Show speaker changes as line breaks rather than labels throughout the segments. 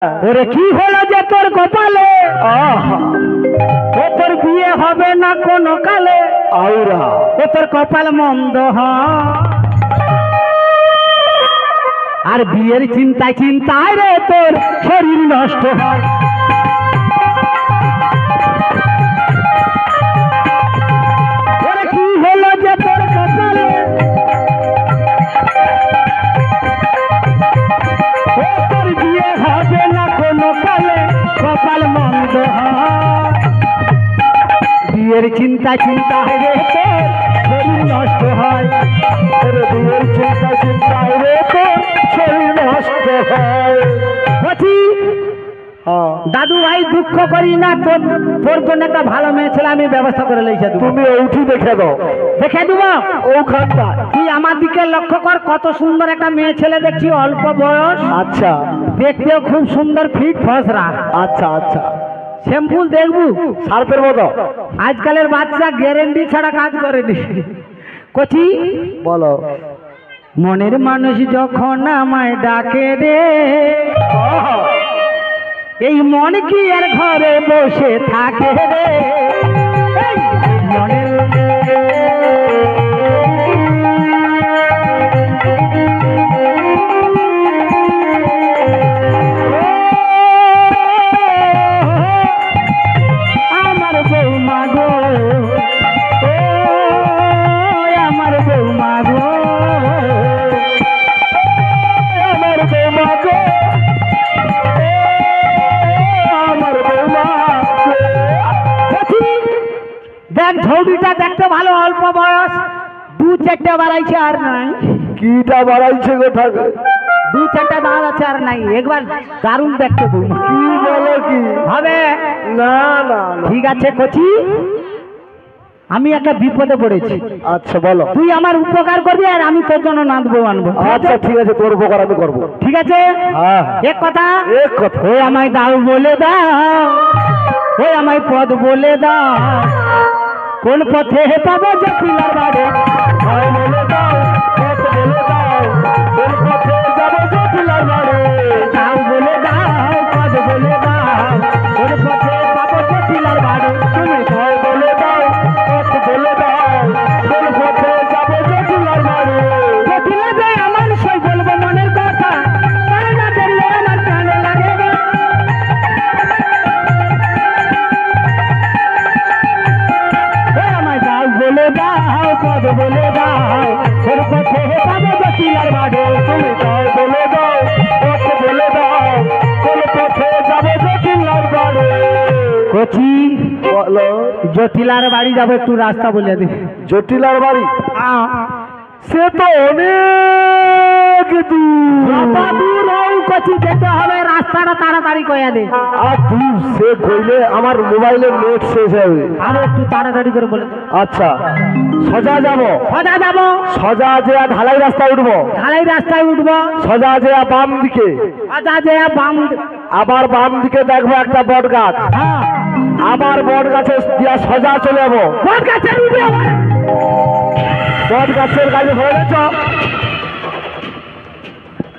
ওরে কি হলো যে তোর কপালে ও তোর বিয়ে হবে না কোনো কালে আউরা ও তোর কপাল মন্দ আর বিয়ের চিন্তায় চিন্তায় রে তোর শরীর নষ্ট হয় ওরে কি হলো যে তোর কপালে ও তোর বিয়ে হবে না কোনো কালে কপাল মন্দ হয় বিয়ের চিন্তা চিন্তায় রে তোর শরীর নষ্ট হয় বিয়ের চিন্তা চিন্তায় রে তোর শরীর নষ্ট হয় দাদু ভাই দুঃখ করি না তোর জন্য একটা ভালো মেয়ে ছেলে আমি ব্যবস্থা করে লইছি তুমি ওইটি দেখে দাও দেখে দিব ওখানটা তুই আমার দিকে লক্ষ্য কর কত সুন্দর একটা মেয়ে ছেলে দেখছি অল্প বয়স আচ্ছা দেখতেও খুব সুন্দর ফিট ফসরা আচ্ছা আচ্ছা শ্যাম্পুল দেখবো সার্ফের মতো আজকালের বাচ্চা গ্যারেন্টি ছাড়া কাজ করেনি কচি বলো মনের মানুষ যখন আমায় ডাকে রে এই মন কি আর ঘরে বসে থাকে রে মনের আমার বৌমা গো আমার বৌমা গো আমার বৌমা গো দেখ ঝৌড়িটা দেখতে ভালো অল্প বয়স দু চারটা বাড়াইছে আর নাই কিটা বাড়াইছে গো ঠাকুর দু চারটা দাঁত আছে আর নাই একবার দারুণ দেখতে বৌমা কি বলো কি হবে না না ঠিক আছে কচি আমি একটা বিপদে পড়েছি আচ্ছা বলো তুই আমার উপকার করবি আর আমি তোর জন্য নাচবো আনবো আচ্ছা ঠিক আছে তোর উপকার আমি করবো ঠিক আছে এক কথা ও আমায় দাও বলে দাও ও আমায় পদ বলে দাও কোন পথে পাবো জটিলার বাড়ি বলে দাও পথ বলে দাও কোন পথে যাবো জটিলার বাড়ি দাও বলে দাও পদ বলে দাও কোন পথে পাবো জটিলার বাড়ি তুমি দাও বলে দাও পথ বলে দাও কোন পথে যাবো জটিলার বাড়ি জটিলা যে আমার সই বলবো মনের কথা তাই না বললে আমার কানে লাগে না বলে দাও পদ বলে দাও ওর পথে পাবো জটিলার বাড়ি তুমি দাও বলে দাও পথ বলে দাও কোন পথে যাবো জটিলার বাড়ি কচি বলো জটিলার বাড়ি যাবো একটু রাস্তা বলে দে জটিলার বাড়ি সে তো অনেক দূর কচি যেতে হবে রাস্তাটা তাড়াতাড়ি কয়া দে আর দূর সে কইলে আমার মোবাইলের নেট শেষ হবে আর একটু তাড়াতাড়ি করে বলে আচ্ছা সোজা যাব সোজা যে ঢালাই রাস্তায় উঠবো সোজা যে বাম দিকে আবার বাম দিকে দেখবো একটা বট গাছ আবার বট গাছে দিয়া সোজা চলে যাবো বট গাছের কাছে হয়ে গেছ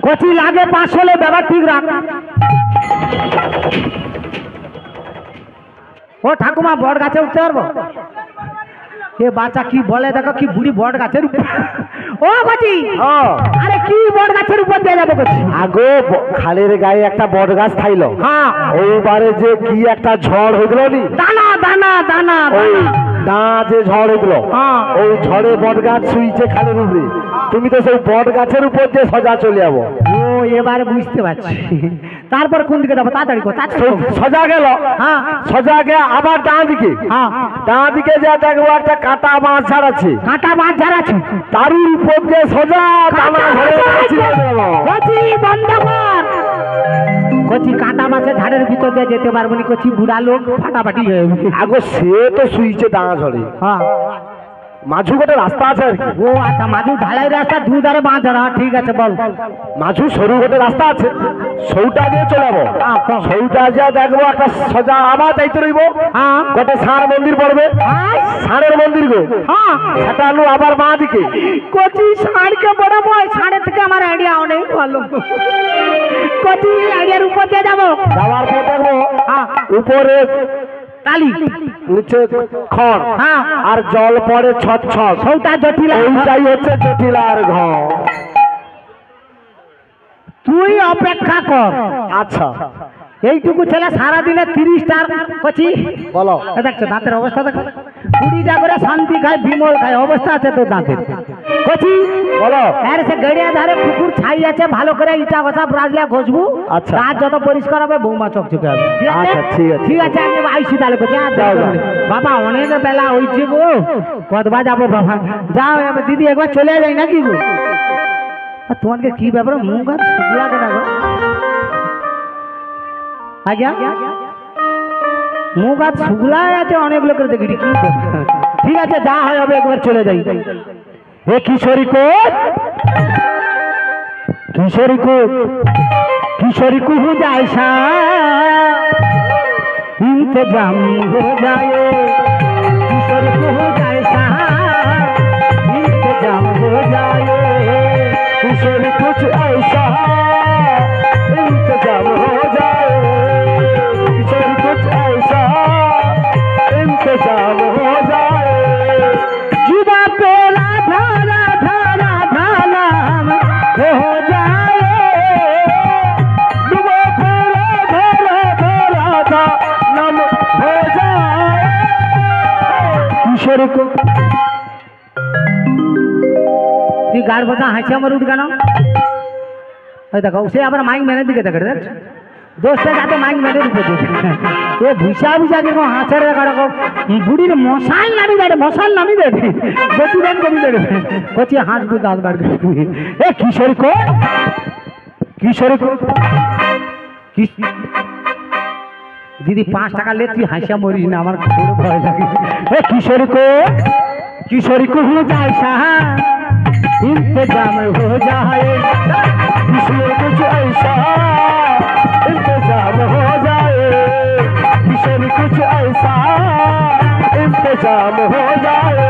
কচি লাগে 5 হলে ব্যাপার ঠিক রাখ ও ঠাকুমা বট গাছে উঠতে পারবো এ বাচ্চা কি বলে দেখো কি বুড়ি বট গাছের উপর ও কচি আরে কি বট গাছের উপর দিয়ে যাবো কচি আগো খালের গায়ে একটা বট গাছ থাইলো ওইবারে যে কি একটা ঝড় হইল নি দানা দানা দানা না যে ঝড় হইল ওই ঝড়ে বট গাছ শুইছে খালের উপরে তুমি তো সেই বট গাছের উপর দিয়ে সোজা চলে যাবো ও এবার বুঝতে পারছি তারপর কোন দিকে যাবো তাড়াতাড়ি সোজা গেল সোজা গিয়ে আবার ডান দিকে যা দেখবো একটা কাটা মাছ ঝাড়াচ্ছে তার উপর দিয়ে সোজা বন্ধ কর কচি কাটা মাছের ঝাড়ের ভিতর দিয়ে যেতে পারবো নি কচি বুড়া লোক ফাটাফাটি হয়ে আগো সে তো শুইছে ডাঙা ঝড়ে মাঝু গোটে রাস্তা আছে আর কি ও আচ্ছা মাঝু ঢালাই রাস্তা দুধারে বাঁধ ঠিক আছে বল মাঝু সরু গোটে রাস্তা আছে সৌটা দিয়ে চলে যাবো
সেইটা যা দেখবো একটা সোজা আমার দায়িত্ব রইব। গোটে ষাঁড় মন্দির পড়বে, ষাঁড়ের মন্দির গো। সেটা আলু আবার মা দিকে
কচি ষাঁড়কে পড়াবো, ষাঁড়ের থেকে আমার আইডিয়া অনেক ভালো। কচি আইডিয়ার উপর দিয়ে যাবো,
যাওয়ার পর দেখবো উপরে
কালি,
নিচে খড়, আর জল পড়ে ছট ছট,
সৌটা জটিলা।
এইটাই হচ্ছে জটিলার ঘর।
তুই অপেক্ষা কর।
আচ্ছা
এইটুকু ছেলে সারাদিনে 30টার কচি
বলো।
দেখছো দাঁতের অবস্থা দেখো, 20টা করে শান্তি খায়, বিমল খায়, অবস্থা আছে তো দাঁতের। কচি
বলো।
আরে সে গড়িয়া ধারে পুকুর ছাই আছে, ভালো করে ইটা ঘষা ব্রাজলে ঘষবো।
আচ্ছা।
গাছ যত পরিষ্কার হবে বৌমা চকচকে হবে।
আচ্ছা ঠিক আছে
ঠিক আছে, আমি আইসি তাহলে কচি। বাবা অনেক বেলা হয়েছে গো, কতবার যাবো বাবা। যাও এবার দিদি একবার চলে যাই নাকি গো? তোমাকে কি ব্যাপার, মুখ হাত শুকলা কেন গো? আজ্ঞা মুখ হাত শুকলা আছে, অনেক লোকের দেখি কি ব্যাপার? ঠিক আছে যা হয় হবে, একবার চলে যাই। এ কিশোরী কোট, কিশোরী কোট, কিশোরী কুহু जायसा इंतजाम हो जाए, किशोरी कुहू जायसा इंतजाम हो जाए, किशोरी कुछ ऐसा इंतजाम हो जाए, किशोरी कुछ ऐसा इंतजाम हो जाए। जुबा पे राधा राधा राधा नाम हो जाए, जुबा पे राधा राधा राधा नाम हो जाए, किशोरी को তুই গাড় বসা হাসি আমার উঠ কেন? ওই দেখো সে আবার মাইক মেরে দিকে দেখে দেখ, দোষটা যাতে মাইক মেরে দিকে দেখে এ ভুষা ভুষা কিরকম হাঁসের দেখা বুড়ির মশাল নামি দেবে, মশাল নামি দেবে, প্রতিদান কমি দেবে। কচি হাসবো দাঁত বার করে। এ কিশোরী কো, কিশোরী কো, দিদি 5 টাকা লে, তুই হাসিয়া মরিস না, আমার খুব ভয় লাগে। এ কিশোরী কো, किशोरी को हो जायसा इंतजाम हो जाए, किशोरी कुछ ऐसा इंतजाम हो जाए, किशोरी कुछ ऐसा इंतजाम हो जाए।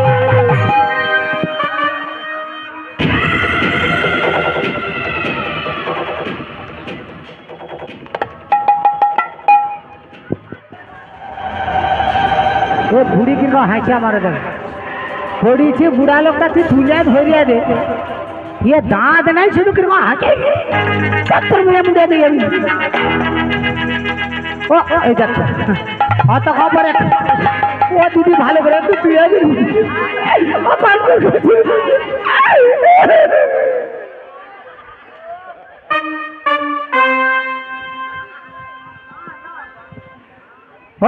वो बुढ़ी की हासिया मारे देवे পড়িছে, বুড়া লোকটা তুই তুলে ধরিয়া দে, ইয়ে দাঁত নাই শুধু কিরকম হাঁকে ডাক্তার মিলে মুড়ে দিয়ে যাবি। ও এই ডাক্তার অত খবর, ও দিদি ভালো করে একটু তুলে দিবি।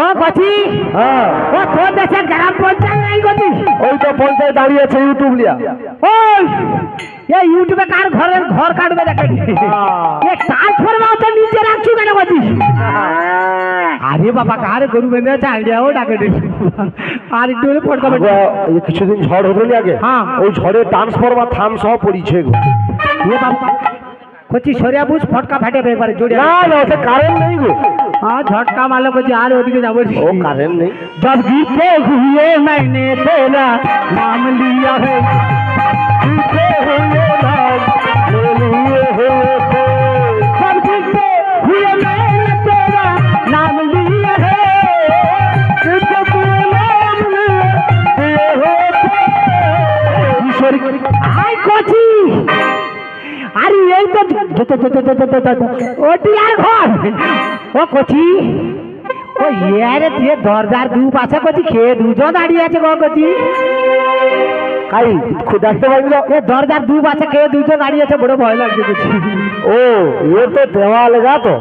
ও কচি, ও তোর দেশে গ্রাম পঞ্চায়েত নাই কচি?
ওই তো পঞ্চায়েত দাঁড়িয়ে আছে ইউটিউব লিয়া।
ওই এই ইউটিউবে কার ঘরের ঘর কাটবে দেখে, এ ট্রান্সফরমার তো নিচে রাখছু কেন কচি? আরে বাবা কার গরু বেঁধে আছে আইডিয়াও ডাকে দে, আর একটু হলে পড়কাবে।
কিছুদিন ঝড় হলো নি আগে, ওই ঝড়ে ট্রান্সফরমার থাম সহ পড়িছে গো।
এ বাবা কচি সরিয়া বুঝ, ফটকা ফাটে একবারে জোরে।
না না ওতে কারেন্ট নেই গো।
हाँ झटका मालो को जी, आरे ओदिके जाबो।
ओ कारण नहीं,
जब गिरते हुए मैंने तेरा नाम लिया है, गिरते हुए नाम लिए है, जब गिरते हुए मैंने तेरा नाम लिया है, गिरते हुए नाम लिए हो किशोरी आई कोची। আরে এই তো ওটি আর ঘর। ও কচি, ও ইয়ারে তুই দরজার দু পাশে কচি খেয়ে দুজন দাঁড়িয়ে আছে গো কচি।
কাই দেখতে পাইল,
এ দরজার দু পাশে খেয়ে দুজন দাঁড়িয়ে আছে, বড় ভয় লাগছে কচি।
ও এ তো দেওয়াল গা, তো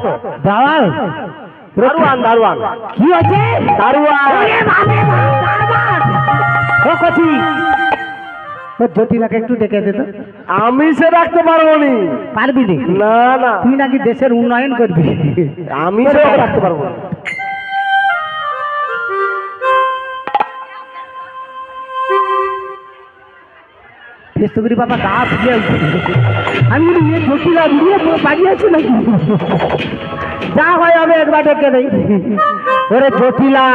দেওয়াল
দারোয়ান, দারোয়ান
কি হচ্ছে?
দারোয়ান।
ও কচি জটিলাকে একটু ডেকে দে তো।
আমি সে রাখতে পারবো নি।
পারবি নি?
না না,
তুই নাকি দেশের উন্নয়ন করবি।
আমি সে রাখতে পারবো না।
পেস্তগিরি বাবা গা ফুলে, আমি বলি জটিলা দিয়ে বাড়ি আছি নাকি? যা হয় হবে একবার ডেকে দেই। ওরে জটিলা,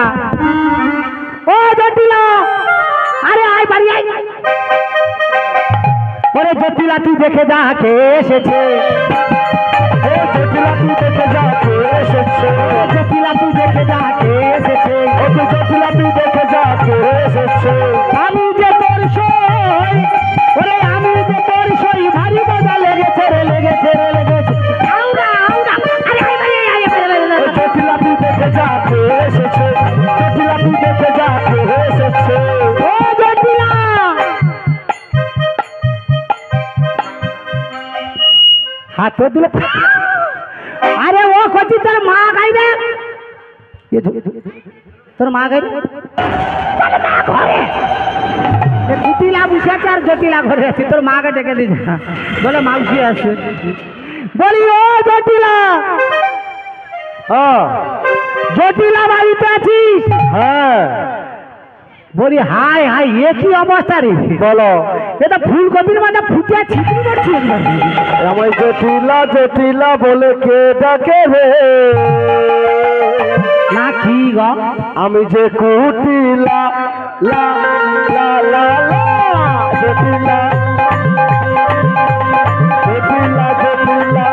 ও জটিলা, আরে আয় বাড়ি আয়। ওরে জটিলা তুই দেখে যা কে এসেছে। ও জটিলা তুই দেখে যা কে এসেছে। জটিলা তুই দেখে যা কে এসেছে। ও জটিলা তুই দেখে যা কে এসেছে। আমি যে তোর সই, ওরে আমি যে তোর সই, ভারী মজা লেগেছে রে, লেগেছে রে, লেগেছে। আউরা আউরা, আরে আয় বাড়ি আয়, আয় জটিলা তুই দেখে যা কে এসেছে। জটিলা তুই দেখে যা কে এসেছে। ও জটিলা, হাত দিল। আরে ও কচি তোর মা গাইবে, তোর মা গাইবে ঘরে। জটিলা বসে আছে আর জটিলা ঘরে আছে। তোর মাকে ডেকে দিস, বলে মাউসি আছে। বলি ও জটিলা, জটিলা বাড়িতে আছিস? হ্যাঁ। বলি হাই হাই, এ কি অবস্থা রে? বলো, এটা ফুলকপির মাঝে ফুটে ছিটকে পড়ছি।
আমায় জটিলা জটিলা বলে কে ডাকে রে?
না কি গো?
আমি যে কুটিলা, লা লা লা লা, জটিলা জটিলা জটিলা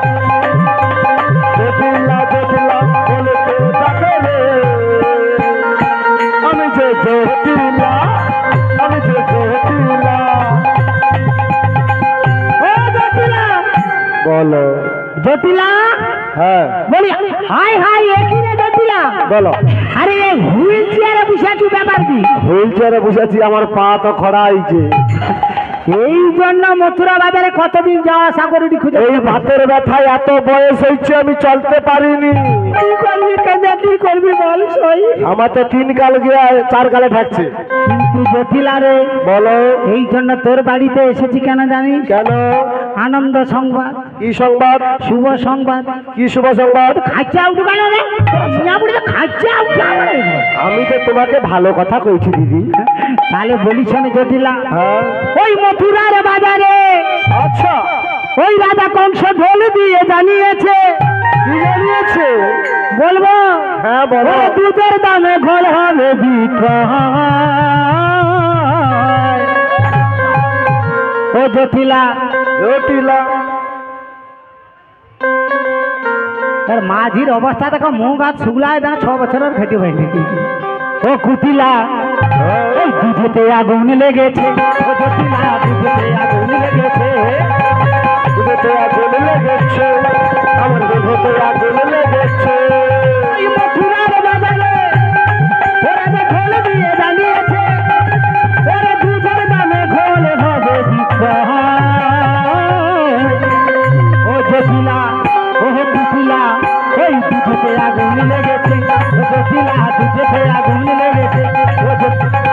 জটিলা জটিলা বলে কে ডাকে রে? আমি যে জটিলা, আমি যে জটিলা।
ও জটিলা,
বলো।
জটিলা,
হ্যাঁ
বলি হাই হাই, একই রে জটিলা?
বলো।
আরে এই হুইল চেয়ারে বসে আছি, ব্যাপার কি?
হুইল চেয়ারে বসেছি, আমার পা তো খড়া হয়েছে।
এই জন্য মথুরা বাজারে কতদিন যাওয়া আসা করি খুঁজে।
এই ভাতের ব্যথায় এত বয়স হয়েছে আমি চলতে পারিনি।
কি করবি কেঁদে, কি করবি বল সই?
আমার তো 3 কাল গিয়া 4 কালে থাকছে।
কিন্তু জটিলা রে,
বলো।
এই জন্য তোর বাড়িতে এসেছি কেন জানিস?
কেন?
আনন্দ সংবাদ।
কি সংবাদ?
শুভ সংবাদ।
কি শুভ সংবাদ?
খাইছে উঠে গেল রে, খাইছে উঠে।
আমি তো তোমাকে ভালো কথা কইছি দিদি।
তাহলে বলিস না জটিলা,
হ্যাঁ
ওই মথুরার বাজারে
আচ্ছা
ওই রাজা কংস ঢোল দিয়ে জানিয়েছে।
কি জানিয়েছে?
বলবো?
হ্যাঁ বলো।
ও দুধের দামে ঘোল হবে বিক্রয়। ও জটিলা,
জটিলা
তার মাঝির অবস্থা দেখো, মুখ হাত শুকলায় যেন 6 বছরের খেতে পাইনি। ও কুটিলা, ওই দুধেতে আগুন লেগেছে। ও জটিলা, দুধেতে আগুন লেগেছে।
দুধেতে আগুন লেগেছে, আমার দুধেতে আগুন লেগেছে।
ওই মথুরার বাজারে ওরা যে ঘোল দিয়ে জানিয়েছে, ওরে দুধের দামে ঘোল হবে বিক্রয়। ও জটিলা, ও কুটিলা, ওই দুধেতে আগুন লেগেছে। ও জটিলা, দুধেতে আগুন লেগেছে। ও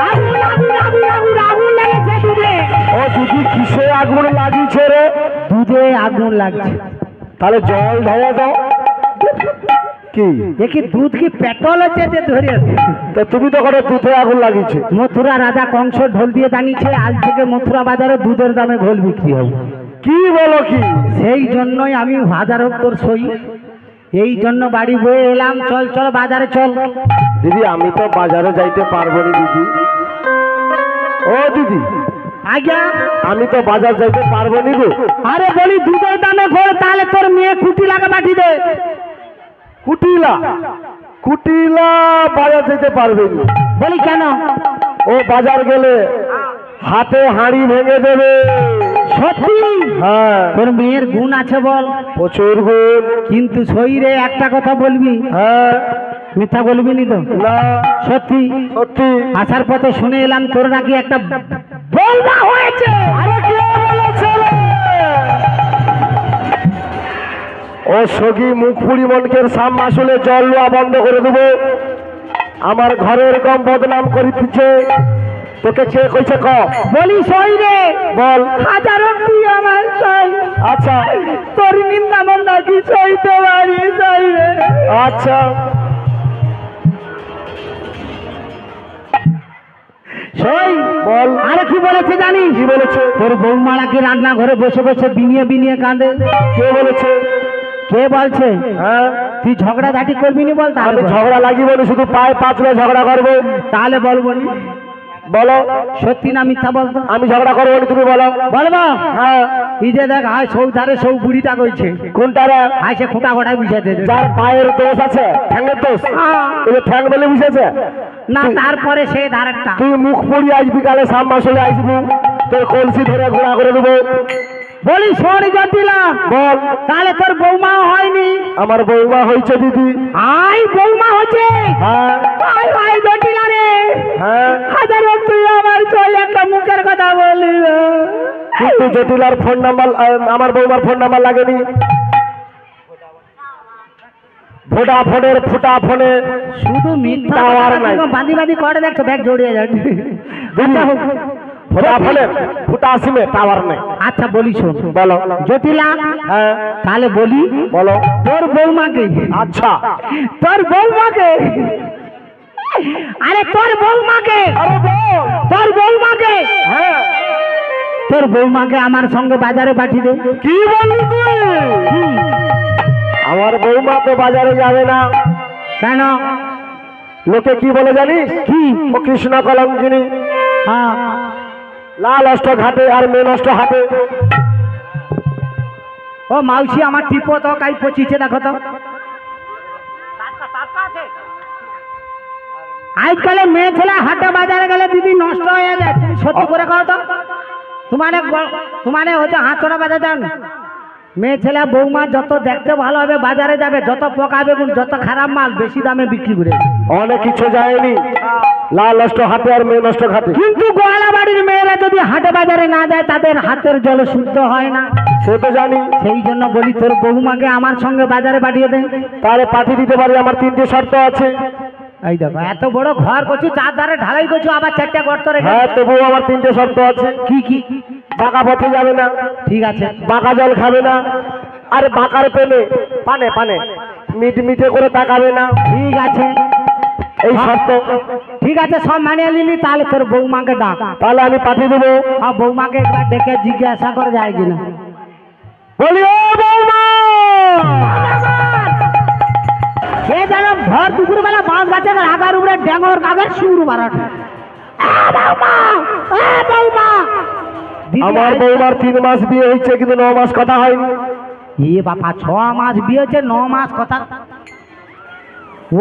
আগুন আগুন আগুন আগুন আগুন লেগেছে দুধে।
ও দিদি কিসে আগুন লাগিয়েছে রে?
দুধে আগুন লাগছে।
তাহলে জল ঢেলে দাও। কি
দেখি দুধ কি পেট্রোল হচ্ছে যে ধরে আছে?
তা তুমি তো করে দুধে আগুন লাগিয়েছে।
মথুরা রাজা কংস ঢোল দিয়ে জানিয়েছে আজ থেকে মথুরা বাজারে দুধের দামে ঘোল বিক্রি হবে।
কি বলো কি?
সেই জন্যই আমি হাজার তোর সই, এই জন্য বাড়ি বয়ে এলাম। চল চল বাজারে চল।
দিদি আমি তো বাজারে যাইতে পারবো না দিদি। ও দিদি,
আজ্ঞা,
আমি তো বাজার যাইতে পারবো নি গো।
আরে বলি দুধের দামে ঘোল, তাহলে তোর মেয়ে কুটি লাগা পাঠিয়ে দে।
কুটিলা, কুটিলা বাজার যেতে পারবে না।
বলি কেন?
ও বাজার গেলে হাতে হাঁড়ি ভেঙে দেবে।
সত্যি?
হ্যাঁ
তোর মেয়ের গুণ আছে বল?
প্রচুর গুণ।
কিন্তু শরীরে একটা কথা বলবি,
হ্যাঁ
মিথ্যা বলবি নি তো?
না
সত্যি?
সত্যি।
আসার পথে শুনে এলাম তোর নাকি একটা বলবা হয়েছে।
আরে কে বলেছে রে? ও সগি মুখ পুরি মনকের সাম মাসুলে জল লওয়া বন্ধ করে দেবো। আমার ঘরের কম বদনাম করিতেছে। তোকে কে কইছে ক?
বলি সই রে,
বল।
হাজার তুই আমার সই।
আচ্ছা
তোর নিন্দা মন্দা কি সইতে পারি সই রে।
আচ্ছা
সই
বল।
আরে কি বলেছে জানিস?
কি বলেছে?
তোর বৌমালাকে রান্নাঘরে বসে বসে বিনিয়ে বিনিয়ে কাঁদে।
কে বলেছে?
কে বলছে?
হ্যাঁ
তুই ঝগড়াঝাটি করবি নি বল, তাহলে
আমি
বল।
ঝগড়া লাগিব না, শুধু পায়ে পাঁচলে ঝগড়া করবো।
তাহলে বলবো নি।
বলো
সত্যি না মিথ্যা বলতো?
আমি ঝগড়া করবো না, তুমি বলো।
বলবো।
হ্যাঁ।
এই যে দেখ হাই সৌ ধারে সৌ বুড়িটা কইছে
কোনটা রে?
হাই সে খোঁটা খোঁটায় বুঝাতে
যার পায়ের দোষ আছে, ঠ্যাঙের দোষ, ওই যে ঠ্যাং বলে বুঝেছে
না, তারপরে সেই ধারেরটা।
তুই মুখ পড়ি আজ বিকালে সাম মাসলে আসবি, তোর কলসি ধরে ঘোড়া করে দেবো।
বলি শোন জটিলা,
বল।
তাহলে তোর বৌমা হয়নি?
আমার বৌমা হয়েছে দিদি।
আই বৌমা হচ্ছে?
হ্যাঁ।
আই ভাই জটিলা রে,
হ্যাঁ।
হাজার তুই আমার চই একটা মুখের কথা বলি।
কিন্তু জটিলার ফোন নাম্বার, আমার বৌমার ফোন নাম্বার লাগেনি। ভোডাফোনের ফুটা ফোনে
শুধু মিথ্যা
টাওয়ার নাই।
বাঁধি বাঁধি করে দেখছো, ব্যাগ জড়িয়ে যাচ্ছে। আচ্ছা হোক,
ভোডাফোনের ফুটা সিমে টাওয়ার নেই।
আচ্ছা বলি শোন।
বলো।
জটিলা,
হ্যাঁ
তাহলে বলি,
বলো।
তোর বৌমাকে।
আচ্ছা।
তোর বৌমাকে, আরে তোর বৌমাকে,
আরে বল।
তোর বৌমাকে,
হ্যাঁ।
তোর বৌমাকে আমার সঙ্গে বাজারে পাঠিয়ে দে।
কি বললি তুই? আমার বৌমা তো বাজারে যাবে না।
কেন?
লোকে কি বলে জানিস?
কি?
ও কৃষ্ণ কলঙ্কিনী,
হ্যাঁ।
লাল অষ্ট ঘাটে আর মেন অষ্ট হাটে।
ও মাউসি আমার টিপো তো কাই পচিছে দেখো তো। আজকালে মেয়ে ছেলে হাটে বাজারে গেলে দিদি নষ্ট হয়ে যায়, তুমি সত্যি করে কও তো। তোমার হচ্ছে হাত ছোড়া বাজার যান। মেয়ে ছেলে বৌমা যত দেখতে ভালো হবে বাজারে যাবে, যত পোকা বেগুন যত খারাপ মাল বেশি দামে বিক্রি করে।
অনেক কিছু যায়নি, লাল অষ্ট হাটে আর মেন অষ্ট ঘাটে।
কিন্তু গোয়ালা বাড়ির মেয়েরা যদি হাটে বাজারে না যায় তাদের হাতের জল শুদ্ধ হয় না।
সে তো জানি।
সেই জন্য বলি তোর বৌমাকে আমার সঙ্গে বাজারে পাঠিয়ে দে।
তাহলে পাঠিয়ে দিতে পারি, আমার 3টে শর্ত আছে।
এই দেখো এত বড় ঘর করছো, চার ধারে ঢালাই করছো, আবার 4টে গর্ত রেখে।
হ্যাঁ, তবুও আমার 3টে শর্ত আছে।
কি কি?
বাঁকা পথে যাবে না,
ঠিক আছে।
বাঁকা জল খাবে না, আর বাঁকার পেনে পানে পানে মিট মিটে করে তাকাবে না।
ঠিক আছে,
এই শর্ত।
ঠিক আছে, সব মানিয়ে নিলি। তাহলে তোর বৌমাকে ডাক।
তাহলে আমি পাঠিয়ে দেবো।
আর বৌমাকে একবার ডেকে জিজ্ঞাসা করে যায় কিনা।
বলি ও বৌমা,
সে যেন ভর দুপুর বেলা বাঁশ গাছের আগার উপরে ড্যাঙর কাগের সুর বাড়াট।
আমার বৌমার 3 মাস বিয়ে হয়েছে, কিন্তু 9 মাস কথা হয়নি।
এ বাবা, 6 মাস বিয়ে হচ্ছে, 9 মাস কথা।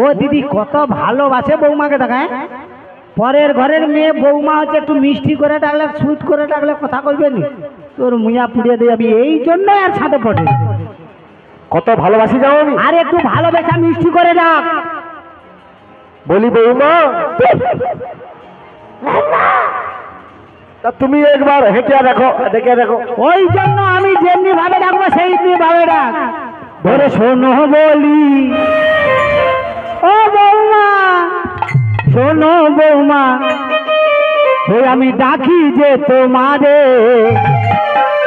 ও দিদি কত ভালোবাসে বৌমাকে দেখায়। পরের ঘরের মেয়ে বৌমা হচ্ছে একটু মিষ্টি করে ডাকলে, সুট করে ডাকলে কথা কইবে নি, তোর মুয়া পুড়িয়ে দিয়ে যাবি। এই জন্য আর সাথে পড়ে।
কত ভালোবাসি যাও আমি।
আর একটু ভালোবেসা মিষ্টি করে ডাক।
বলি বৌমা, তা তুমি একবার হেঁটে দেখো, দেখে দেখো।
ওই জন্য আমি যেমনি ভাবে ডাকবো সেই ভাবে ডাক। ধরে শোনো বলি ও বৌমা, শোনো বৌমা, ওই আমি ডাকি যে তোমারে,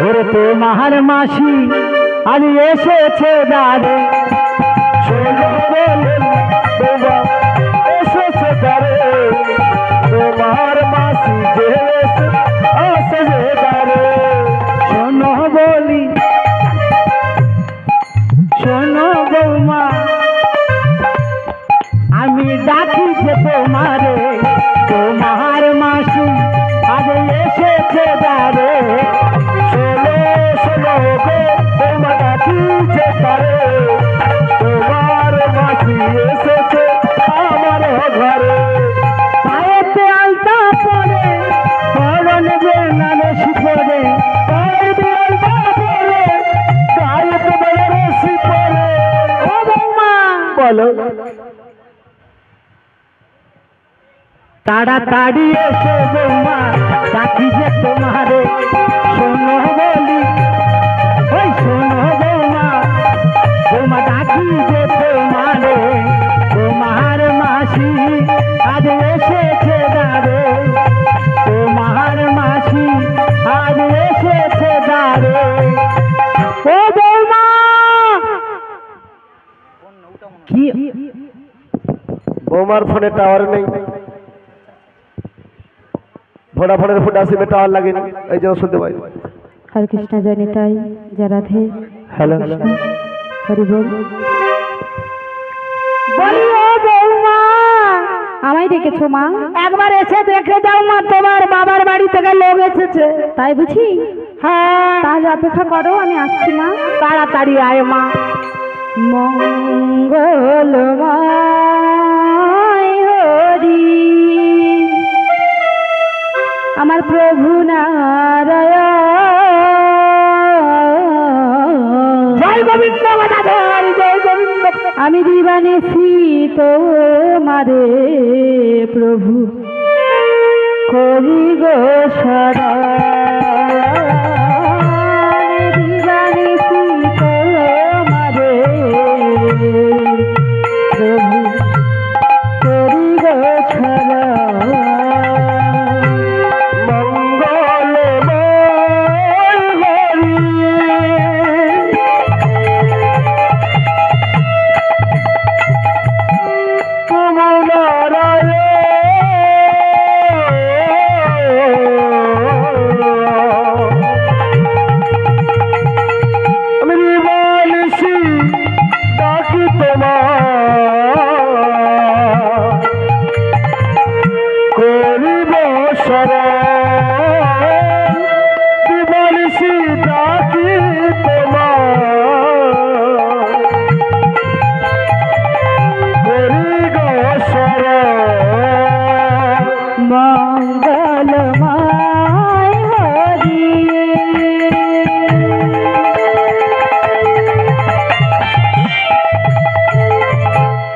ওরে তোমার মাসি আজ এসেছে দাঁড়ে।
শোনো বলি বৌমা, এসেছে দারে, তোমার মাসি যে আসে যে দারে।
শোনো বলি, শোনো বৌমা, আমি ডাকি যে তোমারে, তোমার মাসি আজ এসেছে দাঁড়ে।
শোনো শোনো গো বৌমা, ডাকি যে দারে, তোমার মাসি এসেছে আমার ঘরে।
পায়েতে আলতা পরে, পরন বেনারসি পরে, পায়েতে আলতা পরে,
গায়েতে বেনারসি পরে।
ও বৌমা
বলো।
তাড়াতাড়ি এসো বৌমা, ডাকি যে তোমারে। শোনো বলি, ওই শোনো বৌমা, বৌমা ডাকি যে তোমারে, তোমার মাসি আজ এসেছে দাঁড়ে, তোমার মাসি আজ এসেছে দাঁড়ে। ও বৌমা কি?
বৌমার ফোনে টাওয়ার নেই, ভোডাফোনের ফুটা সিমে টাওয়ার লাগেনি, এই জন্য শুনতে পাই।
हरे कृष्णा जय निताई जय राधे
হ্যালো।
हरि बोल। আমায় ডেকেছো মা?
একবার এসে দেখে যাও মা, তোমার বাবার বাড়ি থেকে লোক এসেছে।
তাই বুঝি?
হ্যাঁ,
তাহলে অপেক্ষা করো, আমি আসছি মা।
তাড়াতাড়ি আয় মা।
মঙ্গলময় হরি আমার প্রভু নারায়ণ,
জয় গোবিন্দ গদাধর, জয় গোবিন্দ।
আমি দিবানেছি তোমারে প্রভু, করি গো শরণ, দিবানেছি তোমারে প্রভু, করি গো শরণ। মঙ্গলময় হরি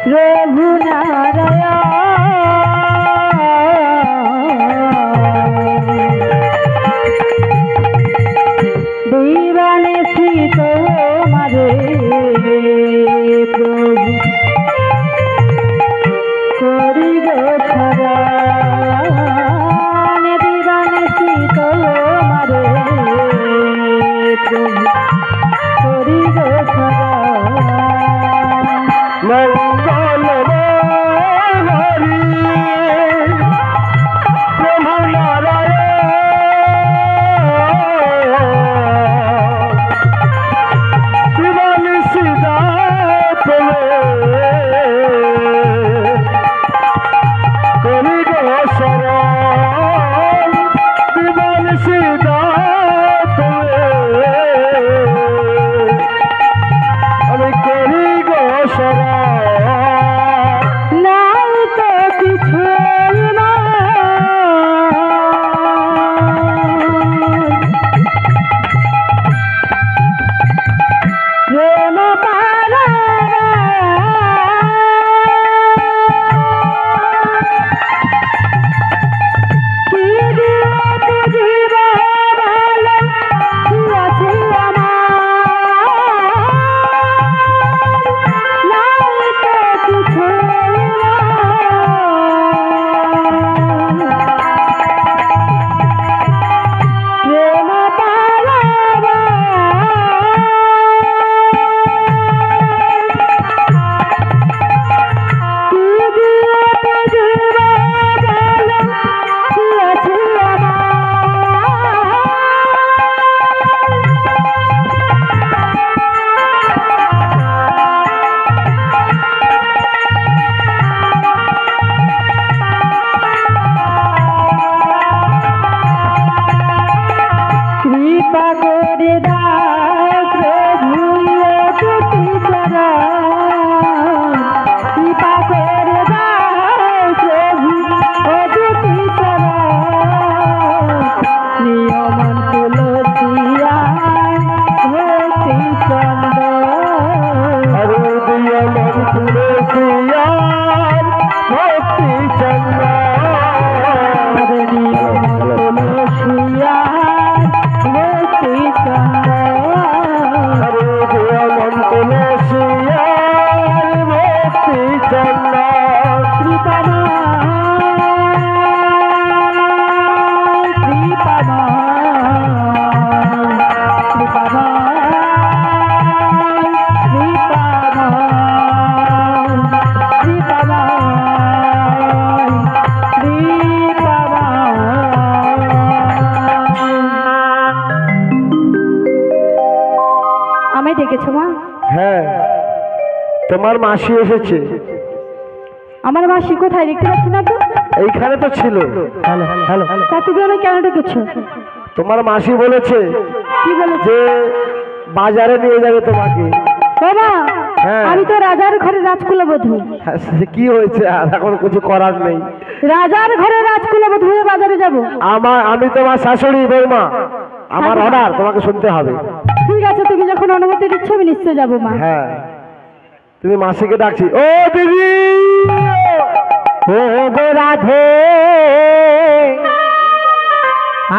প্রভু নারায়ণ, দিবানেছি তোমারে প্রভু, করি গো শরণ, দিবানেছি তোমারে প্রভু, করি গো শরণ।
মঙ্গলময় হরি প্রভু নারায়ণ, দিবানিশি যাতে করি গো শরণ, দিবানিশি যাতে আমি করি গো শরণ।
নাই তো কিছু না প্রেম পারা, কি দিয়ে বুঝিব ভালো কি আছে আমার, নাই তো কিছু না প্রেম পারা, কি দিয়ে বুঝিব ভালো কি আছে আমার। কৃপা করে দাও প্রভু দুটি চরণ, কৃপা করে দাও প্রভু দুটি চরণ, নিয়মন তুলসিয়া ভক্তি চন্দন,
হরে দিয়মন তুলসিয়ার ভক্তি চন্দন,
হরে নিয়মন তুলসিয়া ভক্তি চন্দন,
হরে দিয়মন তুলসিয়ার ভক্তি চন্দন।
কৃপাময় কৃপাময় কৃপাময় আমায় ডেকেছো মা?
হ্যাঁ, তোমার মাসি এসেছে।
আমার মাসি কোথায় দেখতে পাচ্ছি না তো?
এইখানে তো ছিল। হ্যালো হ্যালো
তা তুমি আমায় কেন ডেকেছো?
তোমার মাসি বলেছে
কি বলেছে?
যে বাজারে নিয়ে যাবে তোমাকে।
বাবা,
হ্যাঁ।
আমি তো রাজার ঘরে রাজকুলবধূ।
হ্যাঁ, সে কি হয়েছে, আর এখন কিছু করার নেই।
রাজার ঘরে রাজকুলবধূ হয়ে বাজারে যাব?
আমি তোমার শাশুড়ি বৌমা, আমার অর্ডার তোমাকে শুনতে হবে।
ঠিক আছে, তুমি যখন অনুমতি দিচ্ছ আমি নিশ্চয় যাবো মা।
হ্যাঁ, তুমি মাসিকে ডাকছি। ও দিদি,
ও গো রাধে,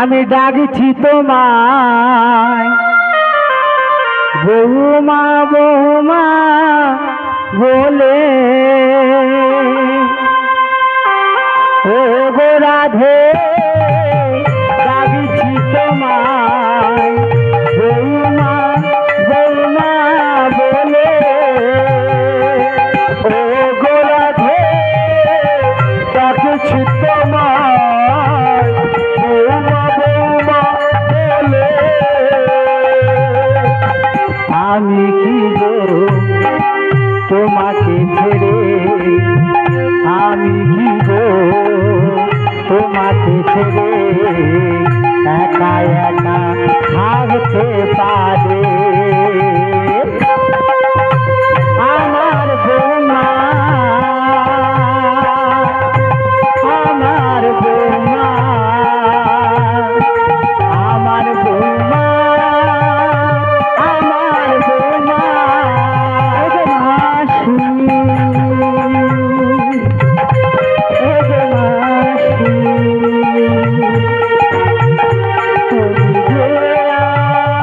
আমি ডাকছি তোমায় বৌমা বৌমা বলে। ও গো রাধে, ডাকছি তোমায় বৌমা বৌমা বলে। ও গো রাধে,
ডাকছি তোমায় বৌমা বৌমা বলে।
আমি কি গো তোমাকে ছেড়ে, আমি কি গো তোমাকে ছেড়ে একা একা থাকতে পারে। আমার বৌমা, আমার বৌমা, আমার বৌমা, আমার বৌমা। ওগো মাসি, ওগো মাসি,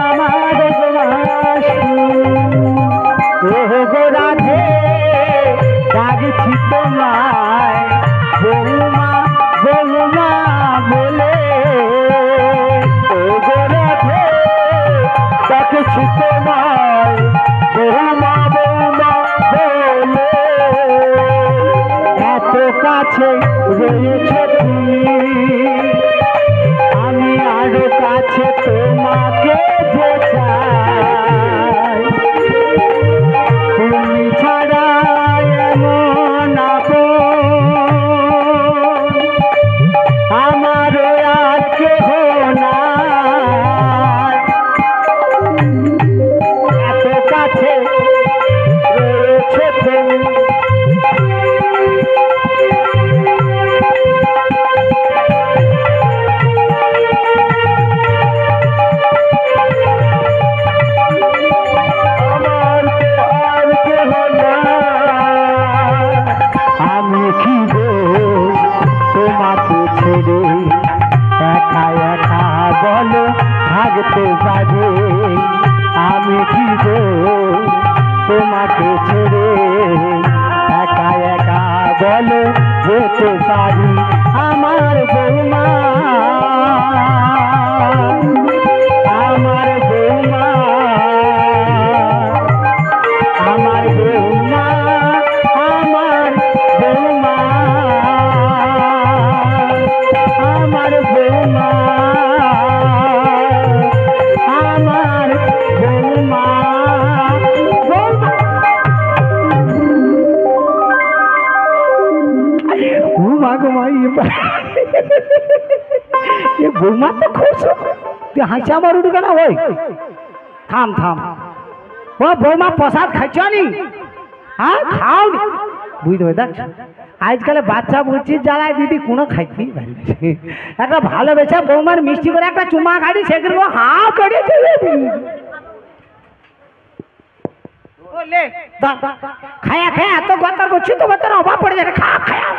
আমার গো মাসি। ওগো রাধে, ডাকছি তোমায় বৌমা বৌমা বলে।
ওগো রাধে, ডাকছি তোমায় বৌমা বৌমা বলে।
এত কাছে রয়েছ তুমি, আমি আরো কাছে তোমাকে যে চাই। তুমি ছাড়া এমন আপন আমারও আর কেহ নাই। এত কাছে রয়েছ তুমি,
আমার তো আর কেহ নাই।
আমি কি গো তোমাকে ছেড়ে একা একা বলো থাকতে পারে। আমি কি গো তোমাকে ছেড়ে একা একা বলো যেতে পারি। আমার বৌমা, আমার বৌমা, আমার বৌমা, আমার বৌমা, আমার বৌমা, আমার বৌমা, বৌমা। ও মা গো মা, এ বৌমা তো খুশ। তুই হাসি আমার উঠে কেন? ওই থাম থাম। ও বৌমা প্রসাদ খাইছ নি? হ্যাঁ খাও নি? বুঝতে হবে, দেখ আজকাল বাচ্চা বুঝছিস জ্বালায় দিদি কোনো খাইতেই পারি না। একটা ভালোবেসে বৌমার মিষ্টি করে একটা চুমা খাড়ি সেগুলো হাঁ করে চলে খায়া খায়া এত গতার করছি, তো তোর অভাব পড়ে যাবে। খা খায়া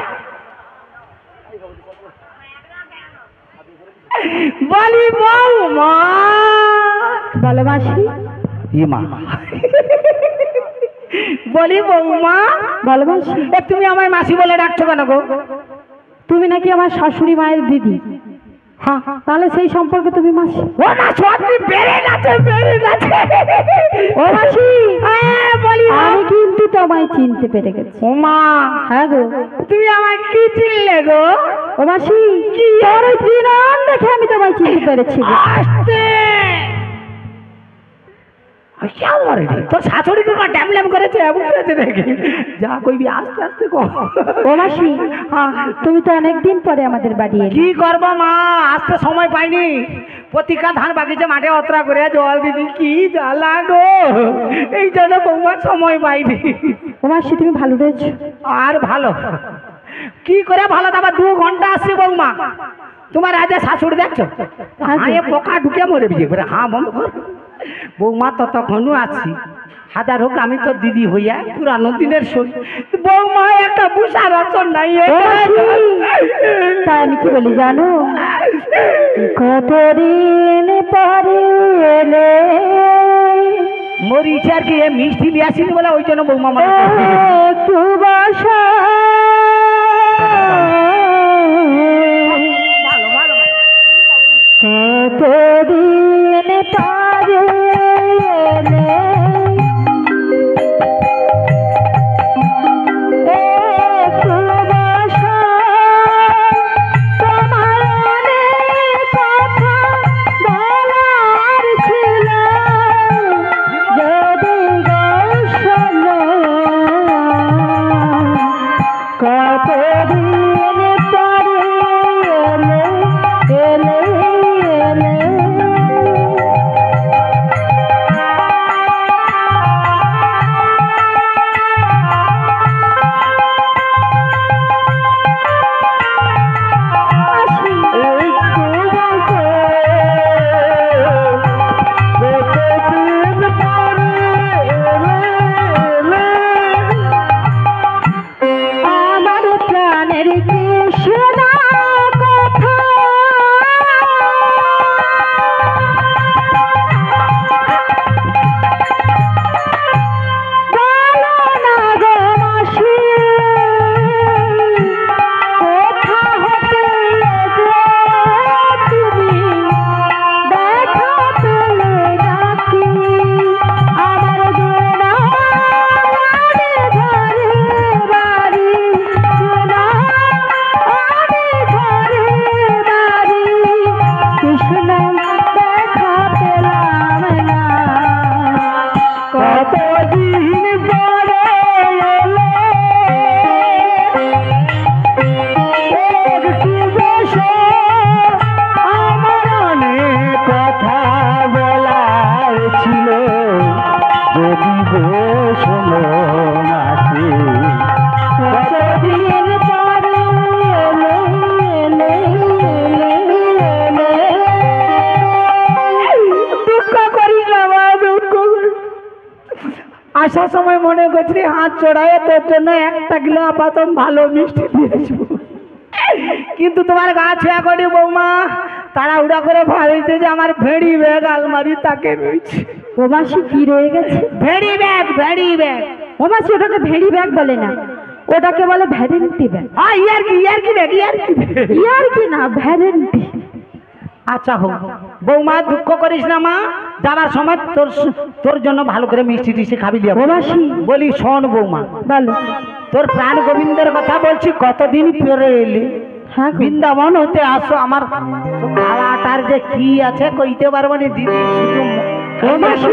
বলি বৌমা,
বলো মাসি।
মা বলি বৌমা,
বলো মাসি।
এ তুমি আমার মাসি বলে ডাকছো কেন গো?
তুমি নাকি আমার শাশুড়ি মায়ের দিদি।
হ্যাঁ,
তাহলে সেই সম্পর্কে তুমি মাসি।
ও না সত্যি বেড়ে গেছে, বেড়ে গেছে।
ও মাসি,
হ্যাঁ, বলি
আমি কিন্তু তোমায় চিনতে পেরে গেছি।
ও মা,
হ্যাঁ গো।
তুমি আমায় কি চিনলে গো?
ও মাসি, তোর ওই দিনান দেখে আমি তোমায় চিনতে পেরেছি গো।
আস্তে কেমন রে তোর শাশুড়িকে ড্যাম ল্যাম করেছে এমন করেছে দেখি যা কইবি আস্তে আস্তে কর।
ও মাসি তুমি তো অনেকদিন পরে আমাদের বাড়ি এলে।
কি করবো মা আসতে সময় পাইনি প্রতিকা ধান বাগিচে মাঠে অতরা করে জল দিদি কি জ্বালা গো এই জন্য বৌমার সময় পাইনি।
ও মাসি তুমি ভালো রয়েছো?
আর ভালো কি করে ভালো আবার 2 ঘন্টা আসছি বৌমা তোমার আজে শাশুড়ি দেখছো হাঁয়ে পোকা ঢুকে মরে বিয়ে করে হ্যাঁ বন্ধ কর বৌমা ততক্ষণও আছি হাজার হোক আমি তো দিদি হইয়া পুরানো দিনের সই বৌমা একটা বুসা রচন নাই
তা আমি কি বলি জানো, কতদিন পরে এলে
মরিচ আর কি মিষ্টি নিয়ে আসিনি বলে ওই জন্য বৌমা মানে
একটু বসা
ভালো ভালো
কতদিন পরে এলে একটু বসা তোমার অনেক কথা বলার ছিল যদি গো শোনো কতদিন পরে এলে এলে এলে আমার প্রাণের কৃষ্ণ কথা বলো না গো মাসি কোথা হতে এলে তুমি দেখা পেলে নাকি আমার গোনা ঘরে বাড়ি গোনা ঘরে বাড়ি কৃষ্ণ দেখা পেলাম না কতদিন পরে এলে একটু বসো আমার অনেক কথা বলার ছিল যদি গো শোনো মাসি কতদিন পরে এলে এলে এলে দুঃখ করিস না মা দুঃখ আসার সময় মনে করছি হাত চড়ায় তোর জন্য 1 কিলো আপাতত ভালো মিষ্টি দিয়ে আসবো কিন্তু তোমার গা ছেয়া করি বৌমা তাড়াহুড়া করে ভাবিতে যে আমার ভেড়ি ব্যাগ আলমারি তাকে রয়েছে। ও মাসি কি রয়ে গেছে?
ভেড়ি ব্যাগ
ও মাসি ওটাকে ভেড়ি ব্যাগ বলে না, ওটাকে বলে ভ্যারেন্টি ব্যাগ।
হ্যাঁ ইয়ার কি ব্যাগ
ইয়ার কি না, ভ্যারেন্টি।
আচ্ছা হোক বৌমা দুঃখ করিস না মা যাবার সময় তোর জন্য ভালো করে মিষ্টি টিষ্টি খাবি দিয়া
ও মাসি
বলি শোন বৌমা
বলো।
তোর প্রাণ গোবিন্দের কথা বলছি কতদিন পরে এলে
হ্যাঁ গো।
বৃন্দাবন হতে আসো আমার খাওয়াটার যে কি আছে কইতে পারবো না দিদি শুধু
ও মাসি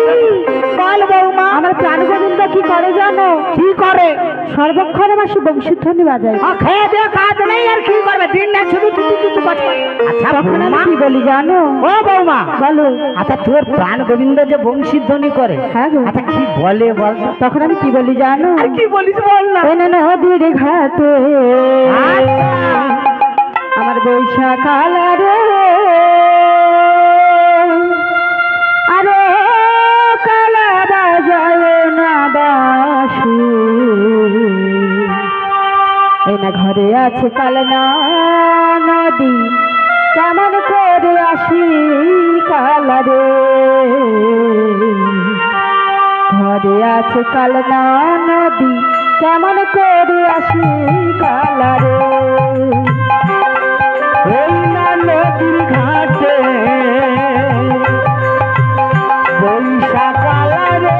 বল বৌমা
আমার প্রাণ গোবিন্দ কি করে জানো?
কি করে
সর্বক্ষণে মাসি বংশীধ্বনি বাজায়।
খেয়ে দিয়ে কাজ নেই আর কি করবে দিন না শুধু আচ্ছা
তখন
বৌমা
আমি কি বলি জানো?
ও বৌমা
বলো।
আচ্ছা তোর প্রাণ গোবিন্দ যে বংশীধ্বনি করে
হ্যাঁ গো।
আচ্ছা কি বলে বল তো?
তখন আমি কি বলি জানো?
আর কি বলিস বল না
ওই না নদীর ঘাটে
আচ্ছা।
আমার বৈশাখ আলারে আরে কালা বাজায় না বাসি এই না ঘরে আছে কালনা নদী কেমন করে আসি কালারে ঘরে আছে কালনা নদী কেমন করে আসি কালারে
ওই না নদীর ঘাটে বৈশাখ আলারে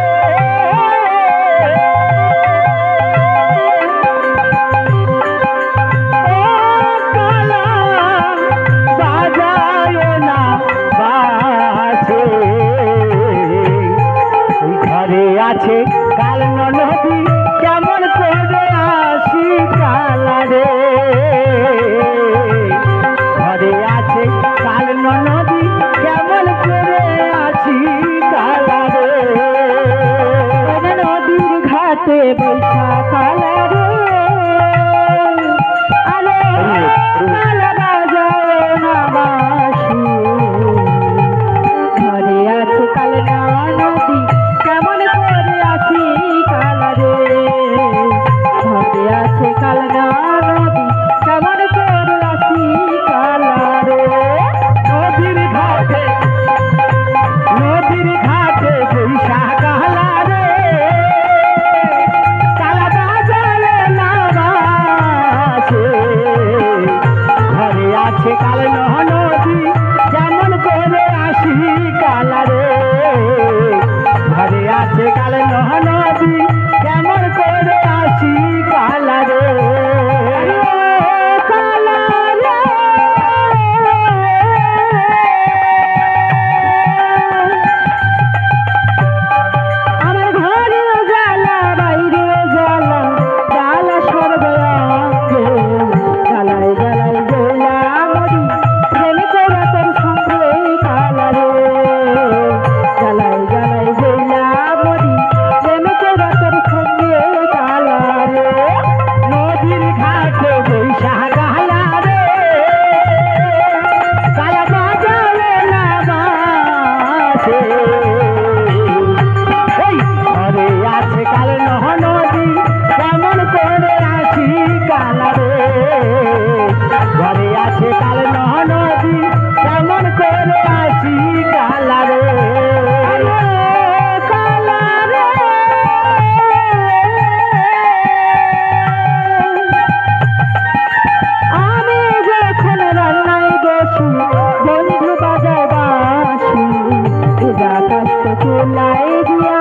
কাল না নদী কেমন করে আসি কালা রে
নদীর ঘাটে বৈশা কালা রে কালা বাজারে নামাছে ঘরে আছে কাল নদী যেমন করে আসি কালা রে ঘরে আছে কাল নদী কেমন করে আসি কালা রে কালা রে
আমার ঘরে জ্বালা বাইরে জ্বালা জ্বালা সর্বয়াকে জ্বালায় জ্বালায় জ্বালা মরি প্রেম করে তোর সঙ্গে কালা রে জ্বালায় জ্বালায় জ্বালা মরি প্রেম করে তোর সঙ্গে কালা রে
নদীর ঘাটে বৈশা কালা রে কালা বাজারে নামাছে এই ঘরে আছে কাল নদী কেমন করে আসি কালা রে ঘরে আছে কাল নদী কেমন করে আসি কালা রে কালা রে
আমি যখন রান্নায় বসি বন্ধু বাজায় বাসি পূজা কষ্ট চুলাই দিয়া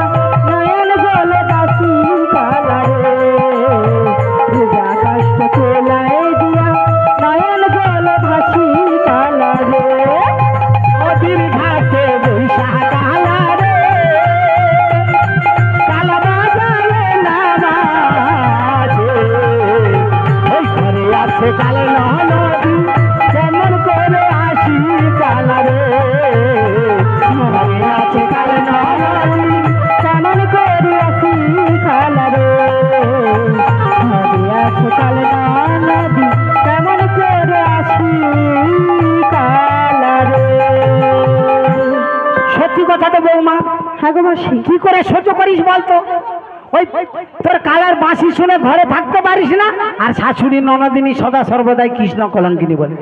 নয়ন বলে বাসি কালা রে পূজা কষ্ট চুলাই দিয়া নয়ন বলে ভাসি কালা রে
নদীর ঘাটে বৈশা কালা রে কালা বাজারে নামাছে ওই ঘরে আছে কাল নদী কেমন করে আসি কালা রে ঘরে আছে কাল নদী
কেমন করে আসি কালা রে ঘরে আছে কাল নদী কেমন করে আসি কালা রে
সত্যি কথা তো বৌমা
হ্যাঁ গো মাসি
কি করে সহ্য করিস বলতো ওই তোর কালার বাঁশি শুনে ঘরে থাকতে পারিস না আর শাশুড়ি ননদিনী সদা সর্বদাই কৃষ্ণ কলঙ্কিনী বলে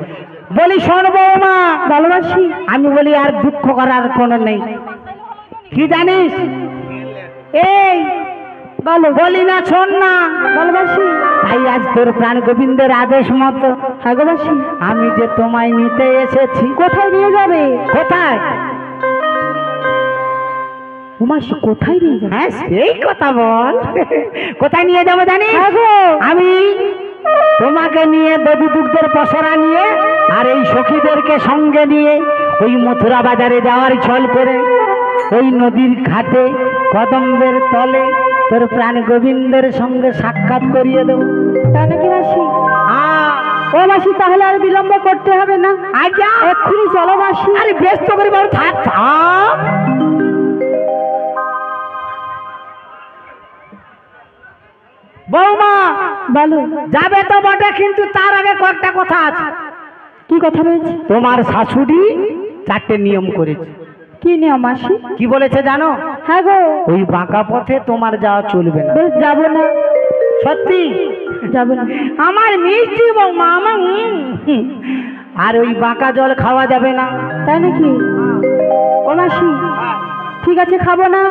বলি শোন বৌমা
ভালোবাসি
আমি বলি আর দুঃখ করার কোনো নেই কি জানিস এই বলি না শোন না
ভালোবাসি
তাই আজ তোর প্রাণ গোবিন্দের আদেশ মতো
হ্যাঁ গো মাসি
আমি যে তোমায় নিতে এসেছি
কোথায় নিয়ে যাবে
কোথায়
ও মাসি কোথায় নিয়ে যাবে
হ্যাঁ সেই কথা বল কোথায় নিয়ে যাবো জানিস
হ্যাঁ গো
আমি তোমাকে নিয়ে দেবী দুগ্ধের পসরা নিয়ে আর এই সখীদেরকে সঙ্গে নিয়ে ওই মথুরা বাজারে যাওয়ার ছল করে ওই নদীর ঘাটে কদম্বের তলে তোর প্রাণ গোবিন্দের সঙ্গে সাক্ষাৎ করিয়ে দেবো
তাই নাকি মাসি
হ্যাঁ
ও মাসি তাহলে আর বিলম্ব করতে হবে না
আচ্ছা
এক্ষুনি চলো মাসি
আরে ব্যস্ত করে বাবু থাক থাক বৌমা
বলো
যাবে তো বটে কিন্তু তার আগে কয়েকটা কথা আছে
কি কথা রয়েছে
তোমার শাশুড়ি 4টে নিয়ম করেছে
কি নিয়ম মাসি
কি বলেছে জানো
হ্যাঁ গো
ওই বাঁকা পথে তোমার যাওয়া চলবে না
বেশ যাবো না
সত্যি
যাবো না
আমার মিষ্টি বৌমা আমার আর ওই বাঁকা জল খাওয়া যাবে না
তাই নাকি ও মাসি ঠিক আছে খাবো না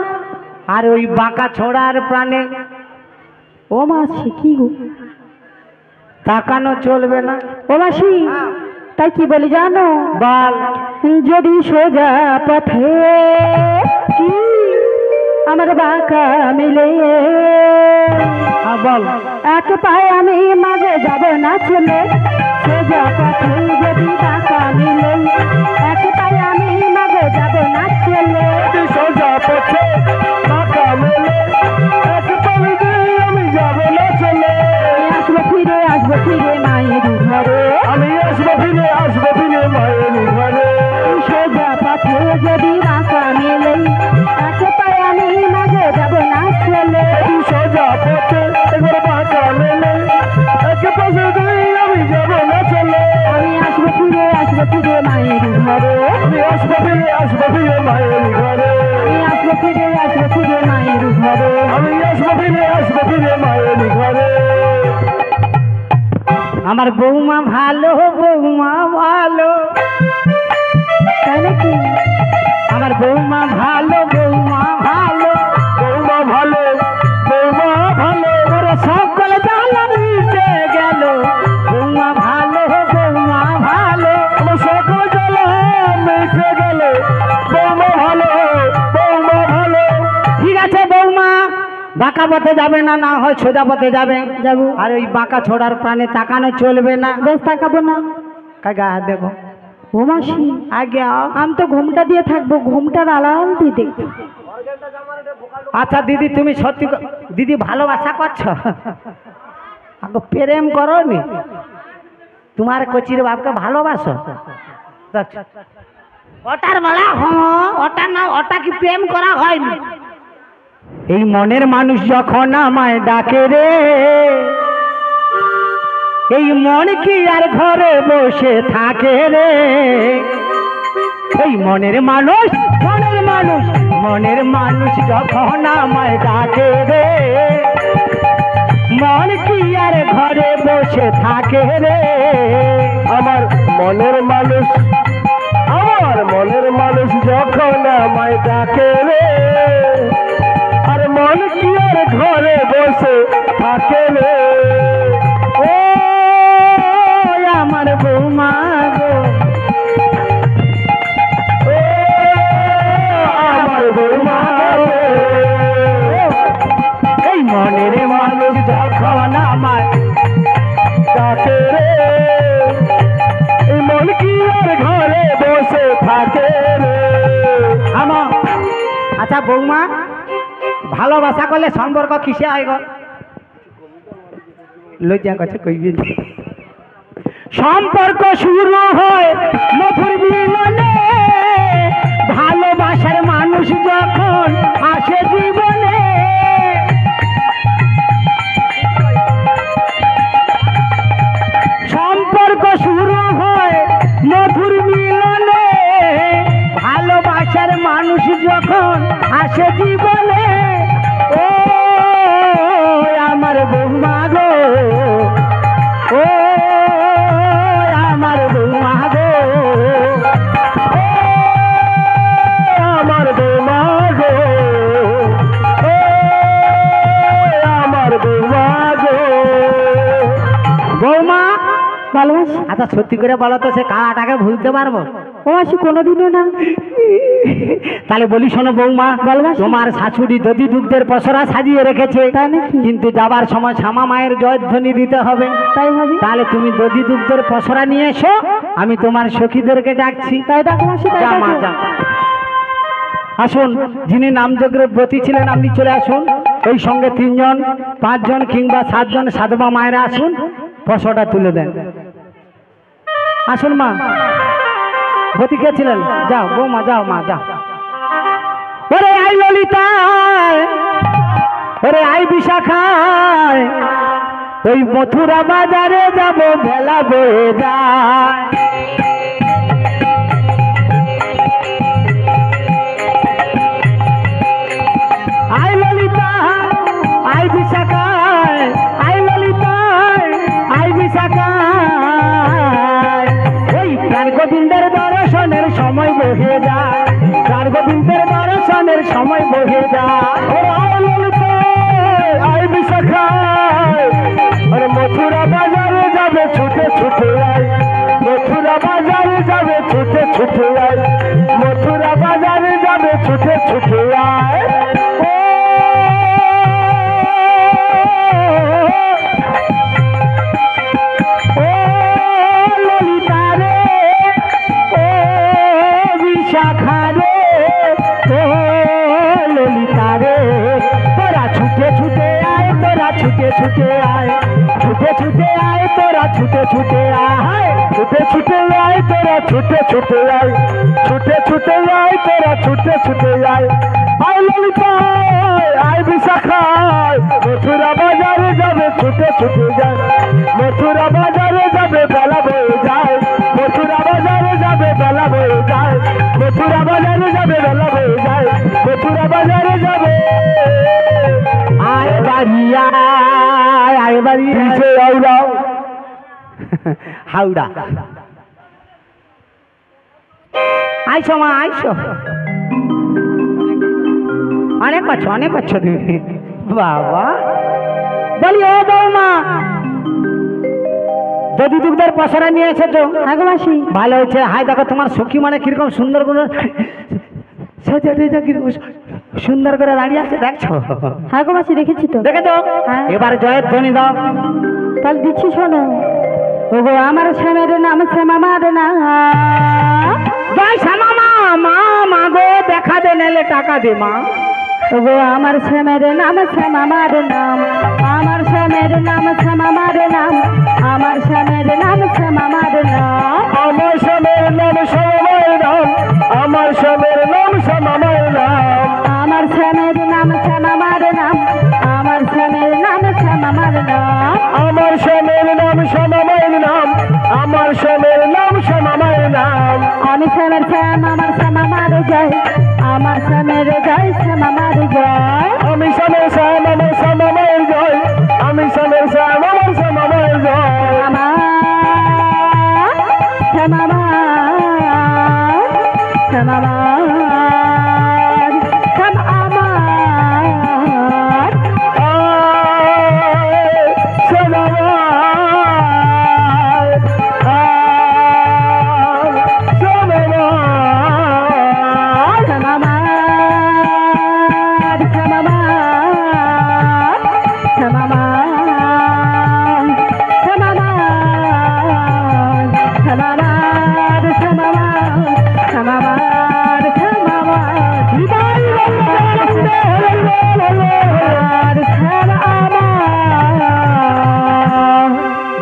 আর ওই বাঁকা ছোড়ার প্রাণে
ও মাসি কি গো
তাকানো চলবে না
ও মাসি তাই কি বলি জানো
বল
যদি সোজা পথে কি আমার বাঁকা মিলে
বল
এক পায়ে আমি মাঝে যাব না চলে সোজা পথে যদি বাঁকা মিলে এক পায়ে আমি মাঝে যাব না চলে
সোজা পথে বাঁকা মেলে এক পায়ে আমি যাব না চলে
আসবো ফিরে মায়ের ঘরে
আমি আসবো ফিরে মায়ের ঘরে
সোজা পথে যদি বাঁকা মিলে এক পায়ে আমি মাঝে যাব না চলে
সোজা পথে একবার বাঁকা মেলে এক পাশে আমি যাব না চলে
আমি আসবো ফিরে মায়ের ঘরে
আমি আসবো ফিরে মায়ের ঘরে
আমি আসবো ফিরে মায়ের ঘরে
আমি আসবো ফিরে মায়ের ঘরে
আমার বৌমা ভালো, বৌমা ভালো।
তাই নাকি?
আমার বৌমা ভালো, বৌমা ভালো,
বৌমা ভালো, বৌমা ভালো।
ওরে সকল জ্বালা মিটে গেল, বৌমা ভালো, বৌমা ভালো।
আমার সকল জ্বালা মিটে গেল, বৌমা ভালো, বৌমা ভালো।
ঠিক আছে বৌমা, বাঁকা পথে যাবে না, না হয় সোজা পথে যাবে।
যাবো।
আর ওই বাঁকা ছোড়ার প্রাণে তাকানো চলবে না।
বেশ তাকাবো না।
কাকা দেখো
ও মাসি,
আগে
আমি তো ঘুমটা দিয়ে থাকবো, ঘুমটার আলাম দিয়ে দেখবো।
আচ্ছা দিদি, তুমি সত্যি দিদি ভালোবাসা করছো? আগে প্রেম করো নি? তোমার কচির বাপকে ভালোবাসো? ওটার বলা ওটা না, ওটা কি প্রেম করা হয়নি? এই মনের মানুষ যখন আমায় ডাকে রে, এই মন কি আর ঘরে বসে থাকে রে? এই মনের মানুষ, মনের মানুষ, মনের মানুষ যখন আমায় ডাকে রে, মন কি আর ঘরে বসে থাকে রে?
আমার মনের মানুষ, আমার মনের মানুষ যখন আমায় ডাকে রে, আর মন কি আর ঘরে বসে থাকে রে?
ও আমার বৌমা গো,
ও আমার বৌমা গো।
এই মনের মানুষ যখন আমায়
ডাকে রে, এই মন কি আর ঘরে বসে থাকে রে?
আমার। আচ্ছা বৌমা, ভালোবাসা করলে সম্পর্ক কিসে হয় গো? লজ্জা করছে কইবি। সম্পর্ক শুরু হয় মধুর মিলনে, ভালোবাসার মানুষ যখন আসে জীবনে। সম্পর্ক শুরু হয় মধুর মিলনে, ভালোবাসার মানুষ যখন আসে জীবনে। ও আমার বৌমা গো, ও আমার বৌমা গো,
ও আমার বৌমা গো, ও আমার বৌমা গো।
বৌমা
ভালোবাসি।
আচ্ছা সত্যি করে বলো তো, সে কাটাকে ভুলতে পারবো?
ও মাসি, কোনোদিনও না।
তাহলে বলি শোনো বৌমা, তোমার শাশুড়ি দধি দুগ্ধের পসরা সাজিয়ে রেখেছে,
তাই নাকি?
কিন্তু যাবার সময় শ্যামা মায়ের জয়ধ্বনি দিতে হবে।
তাই হবে?
তাহলে তুমি দধি দুগ্ধের পসরা নিয়ে এসো, আমি তোমার সখীদেরকে ডাকছি।
তাই ডাকো মাসি, তাই
যা মা
ডাকো।
যা। আসুন, যিনি নামযজ্ঞের ব্রতী ছিলেন আপনি চলে আসুন। এই সঙ্গে 3 জন 5 জন কিংবা 7 জন সাধবা মায়েরা আসুন, পসরাটা তুলে দেন। আসুন মা, ব্রতী কে ছিলেন? যাও বৌমা, যাও মা যাও। ওরে আই ললিতা, ওরে আই বিশাখায়, ওই মথুরা বাজারে যাব বেলা বয়ে যায়। আই ললিতা, আই বিশাখায়, আই ললিতা, আই বিশাখায়, ওই প্রাণ গোবিন্দের দর্শনের সময় বহে যায়, প্রাণ গোবিন্দের দর্শনের সময় বহে যায়।
আই বিশাখায়, আর মথুরা বাজারে যাবে ছুটে ছুটে আয়, মথুরা বাজারে যাবে ছুটে ছুটে আয়, মথুরা বাজারে যাবে ছুটে ছুটে আয়।
ও ললিতা রে, ও বিশাখা রে, ও ললিতা রে, তোরা ছুটে ছুটে আয়, তোরা ছুটে ছুটে আয়, ছুটে ছুটে আয়, তোরা ছুটে ছুটে আয়,
ছুটে ছুটে আয়, তোরা ছুটে ছুটে আয়, ছুটে ছুটে আয়, তোরা ছুটে ছুটে আয়। আয় ললিতা, আয় বিশাখায়, মথুরা বাজারে যাবে ছুটে ছুটে যায়, মথুরা বাজারে যাবে বেলা বয়ে যায়, মথুরা বাজারে যাবে বেলা বয়ে যায়, মথুরা বাজারে যাবে বেলা বয়ে যায়, মথুরা বাজারে যাবে।
আয় বাড়ি আয়, আয় বাড়ি
পিছে আউরাও,
হাওড়া। আইসো মা আইসো, অনেক করছো তুমি বাবা। বলি ও বৌমা, যদি দুধের পসরা নিয়ে এসেছো?
হ্যাঁ গো মাসি।
ভালো হয়েছে। হাই দেখো তোমার সখী মানে কিরকম সুন্দর করে কিরকম সুন্দর করে দাঁড়িয়ে আছে দেখছো?
হ্যাঁ গো মাসি দেখেছি তো।
দেখেছো?
হ্যাঁ।
এবার জয়ের ধ্বনি দাও।
তাহলে দিচ্ছি শোনো। ওগো আমার স্বামীর নাম শ্যামামার না।
জয় শ্যামা মা, মা মা গো দেখা দে নেলে টাকা দে মা।
ওগো আমার স্বামীর নাম শ্যামামার নাম, আমার স্বামীর নাম শ্যামামার নাম, আমার স্বামীর নাম শ্যামামার নাম।
আমার স্বামীর নাম শ্যামামার নাম, আমার স্বামীর নাম শ্যামামার নাম,
আমার স্বামীর নাম শ্যামামার নাম, আমার স্বামীর নাম শ্যামামার নাম।
আমার স্বামীর নাম শ্যামামার নাম, আমার স্বামীর নাম শ্যামামার নাম।
আমি স্বামীর শ্যাম, আমার শ্যামামার জয়, আমার স্বামীর জয় শ্যামামার জয়।
আমি স্বামীর শ্যাম, আমার শ্যামামার জয়, আমি স্বামীর শ্যাম, আমার শ্যামামার জয়।
আমার শ্যামামার, শ্যামামার, শ্যামামার।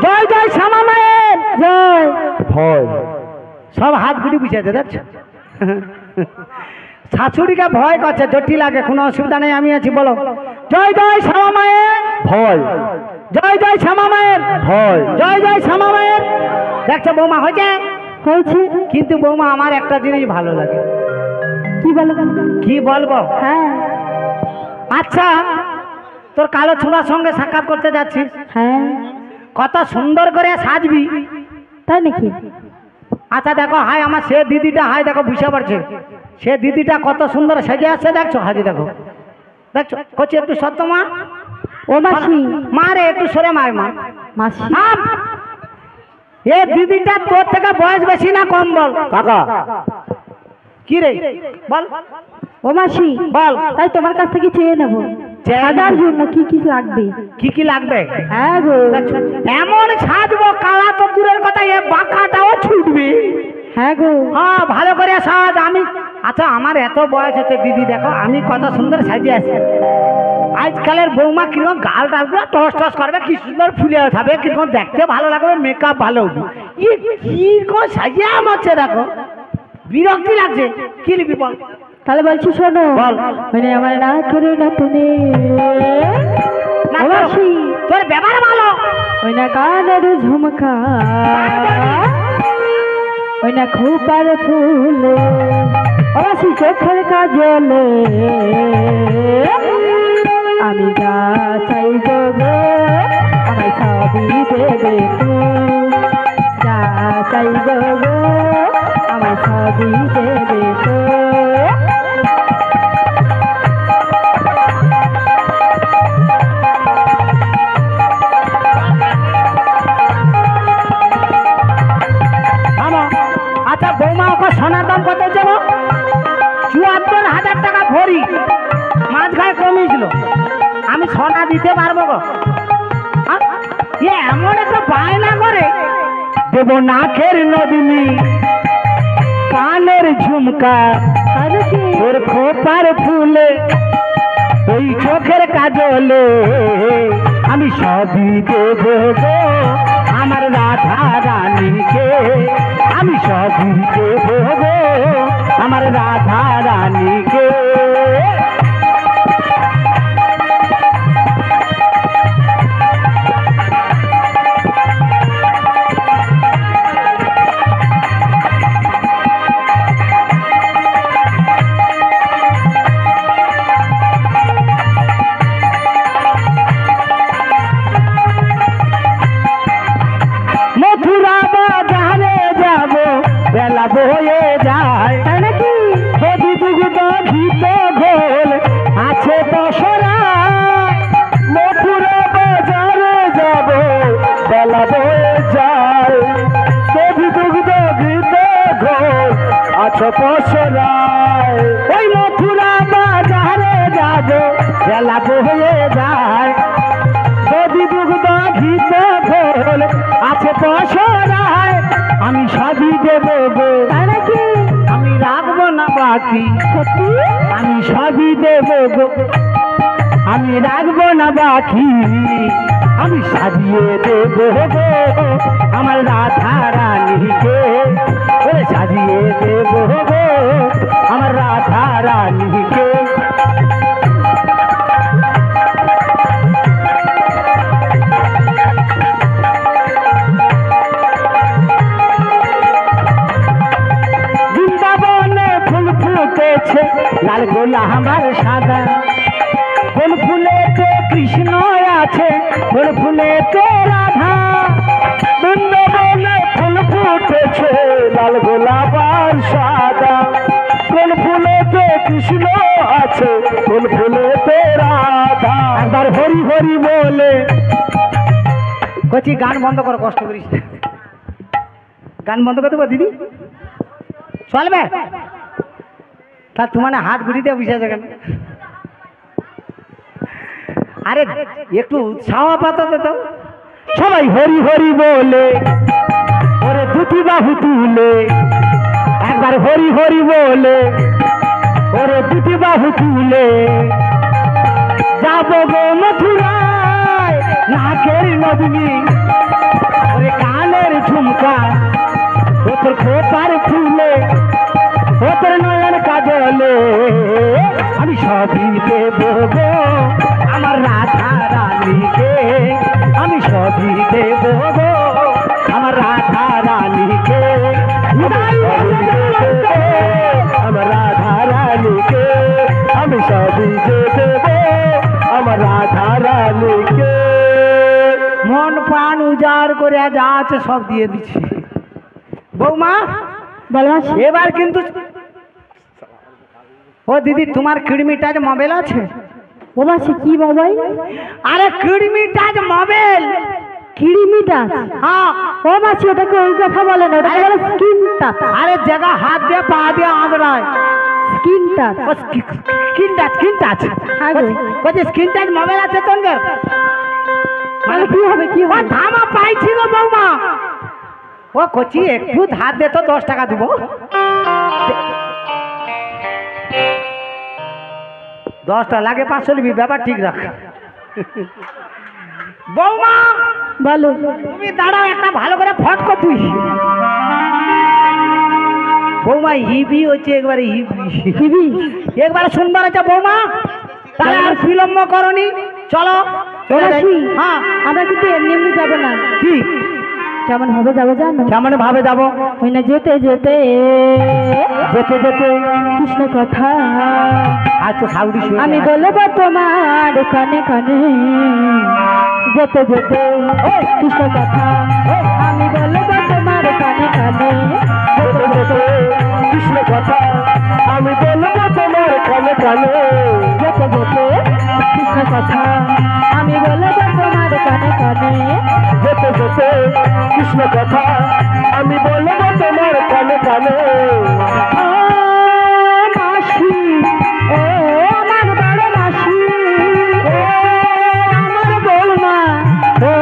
জয় জয় শ্যামা মায়ের জয়।
ভয়
সব হাত গুটি বুঝাতে দেখছো? শাশুড়িকে ভয় করছে, জটিল লাগে, কোনো অসুবিধা নেই, আমি আছি বলো। জয় জয় শ্যামা মায়ের
ভয়
জয় জয় শ্যামা মায়ের
ভয়
জয় জয় শ্যামা মায়ের। দেখছো বৌমা হয়েছে?
হয়েছে।
কিন্তু বৌমা আমার একটা জিনিস ভালো লাগে।
কি বলো?
কি বলবো?
হ্যাঁ
আচ্ছা, তোর কালো ছোলার সঙ্গে সাক্ষাৎ করতে যাচ্ছিস,
হ্যাঁ।
কত সুন্দর করে সাজবি।
তাই নাকি?
আচ্ছা দেখো, হাই আমার সে দিদিটা, হাই দেখো বুঝতে পারছে, সে দিদিটা কত সুন্দর সেজে আসছে দেখছো? হাজি দেখো, দেখছো করছি একটু সত্য মা।
ও মাসি,
মা রে একটু সরে মায় মা।
মাসি
থাম। এ দিদিটা তোর থেকে বয়স বেশি না কম বল?
কাকা
কি রে বল
ও মাসি,
বল।
তাই তোমার কাছ থেকে চেয়ে নেবো
চেয়ে
সাজার জন্য কি কি লাগবে।
কি কি লাগবে?
হ্যাঁ গো।
দেখছো, এমন সাজবো কালা তো দূরের কথা, এ বাঁকাটাও ছুটবি।
হ্যাঁ গো।
হ্যাঁ ভালো করে সাজ। আমি আচ্ছা আমার এত বয়স হচ্ছে দিদি, দেখো আমি কত সুন্দর সাজিয়ে আছি। আজকালের বৌমা কিরকম গাল টালগুলো টস টস করবে, কি সুন্দর ফুলে উঠাবে, কিরকম দেখতে ভালো লাগবে, মেকআপ ভালো হবে। কিরকম সাজিয়ে হচ্ছে দেখো, বিরক্তি লাগছে। কি লিখবি বল?
তাহলে বলছি শোনো,
বল।
মানে আমার না করে না তুমি
না
ও মাসি,
তোর ব্যাপার ভালো।
ওই না কানের ঝুমকা, ওই না খোপার ফুলে, ও মাসি চোখের কাজলে, আমি যা চাইব গো আমার সবই দেবে তো, যা চাইব গো আমার সবই দেবে তো।
আচ্ছা বৌমা, ওকে সোনার দাম কত যাবো? ৭৪,০০০ টাকা ভরি, মাঝখানে কমিয়েছিল। আমি সোনা দিতে পারবো গো। এ এমন একটা বায়না করে, দেবো নাকের নদিনী, কানের ঝুমকা, ওর খোপার ফুলে, ওই চোখের কাজলে, আমি সবই দেবো গো আমার রাধা রানীকে, আমি সবই দেবো গো আমার রাধা রানীকে। বেলা বয়ে যায় তাই নাকি যদি দুগ্ধ ঘিত ঘোল আছে দশরায়
মথুরা বাজারে যাব বেলা বয়ে যায় যদি দুগ্ধ ঘিত ঘোল আছে পশরায়
ওই মথুরা বাজারে যাব বেলা বয়ে যায় যদি দুগ্ধ ঘিত ঘোল আছে দশরায় আমি সবই দেবো গো তাই নাকি আমি রাখবো না বাকি সত্যি আমি সবই দেবো গো আমি রাখবো না বাকি আমি সাজিয়ে দেবো গো আমার রাধা রানীকে ওরে সাজিয়ে দেবো গো আমার রাধা রানীকে বৃন্দাবনে ফুল ফুটেছে লাল গোলা আমার সাদা কোন ফুলেতে কৃষ্ণ আছে কোন ফুলেতে রাধা
বৃন্দাবনে ফুল ফুটেছে লাল গোলাপ আর সাদা কোন ফুলেতে কৃষ্ণ আছে কোন ফুলেতে রাধা
একবার হরি হরি বলে কচি গান বন্ধ করো কষ্ট করিস না। গান বন্ধ করতে পারো দিদি চলবে তা তোমার হাত ঘুরিতে বসে আছে কেন আরে একটু ছাওয়া পাতাতে তো সবাই হরি হরি বলে ওরে দুটি বাহু তুলে একবার হরি হরি বলে ওরে দুটি বাহু তুলে যাব গো মথুরায় নাকের নদী ওরে কানের ঝুমকা ও তোর খোপার ফুলে ও তোর নয়ন কাজলে আমি সবই দেবো গো আমার রাধা রানীকে আমি সবই দেবো গো আমার রাধা রানীকে
আমার রাধা রানীকে আমি সবই দেবো আমার রাধা রানীকে
মন প্রাণ উজাড় করে যা আছে সব দিয়ে দিচ্ছি বৌমা বলবাস এবার কিন্তু ও দিদি তোমার কিডমি টাচ মোবাইল আছে ও মাসি কি মোবাইল আরে কিডমি টাচ মোবাইল কিডমি টাচ হ্যাঁ ও মাসি ওটাকে ওই কথা বলে না ওটাকে বলে স্কিন টাচ আরে জায়গা হাত দিয়ে পা দিয়ে আঁচড়ায় skin touch skin touch skin touch কোথায় স্কিন টাচ মোবাইল আছে তোর মানে কি হবে কি হবে ধামা পাইছি গো বৌমা ও কচি একটু হাত দে তো 10 টাকা দিব 10টা লাগে 500 নিবি ব্যাপার ঠিক রাখ বৌমা বলো তুমি দাঁড়াও একটা ভালো করে ফটকো তুই বৌমা হিবি হচ্ছে একবারে হিবি একবারে সুন্দর আছে বৌমা তাহলে আর বিলম্ব করনি চলো হ্যাঁ আমরা কিন্তু এমনি এমনি যাবো না কি কেমন হবে যাবো জানো কেমন ভাবে যাবো ওই না যেতে যেতে যেতে যেতে কৃষ্ণ কথা আর তো সাউরি আমি বলবো তোমার কানে কানে যেতে যেতে কৃষ্ণ কথা আমি বলবো তোমার কানে কানে
যেতে যেতে কৃষ্ণ কথা আমি বলবো তোমার কানে কানে
যেতে যেতে কৃষ্ণ কথা আমি বলবো তোমার কানে কানে
যেতে যেতে কৃষ্ণ কথা আমি বলবো তোমার কানে কানে
মাসি ও আমার বড় মাসি ও আমার বৌমা ও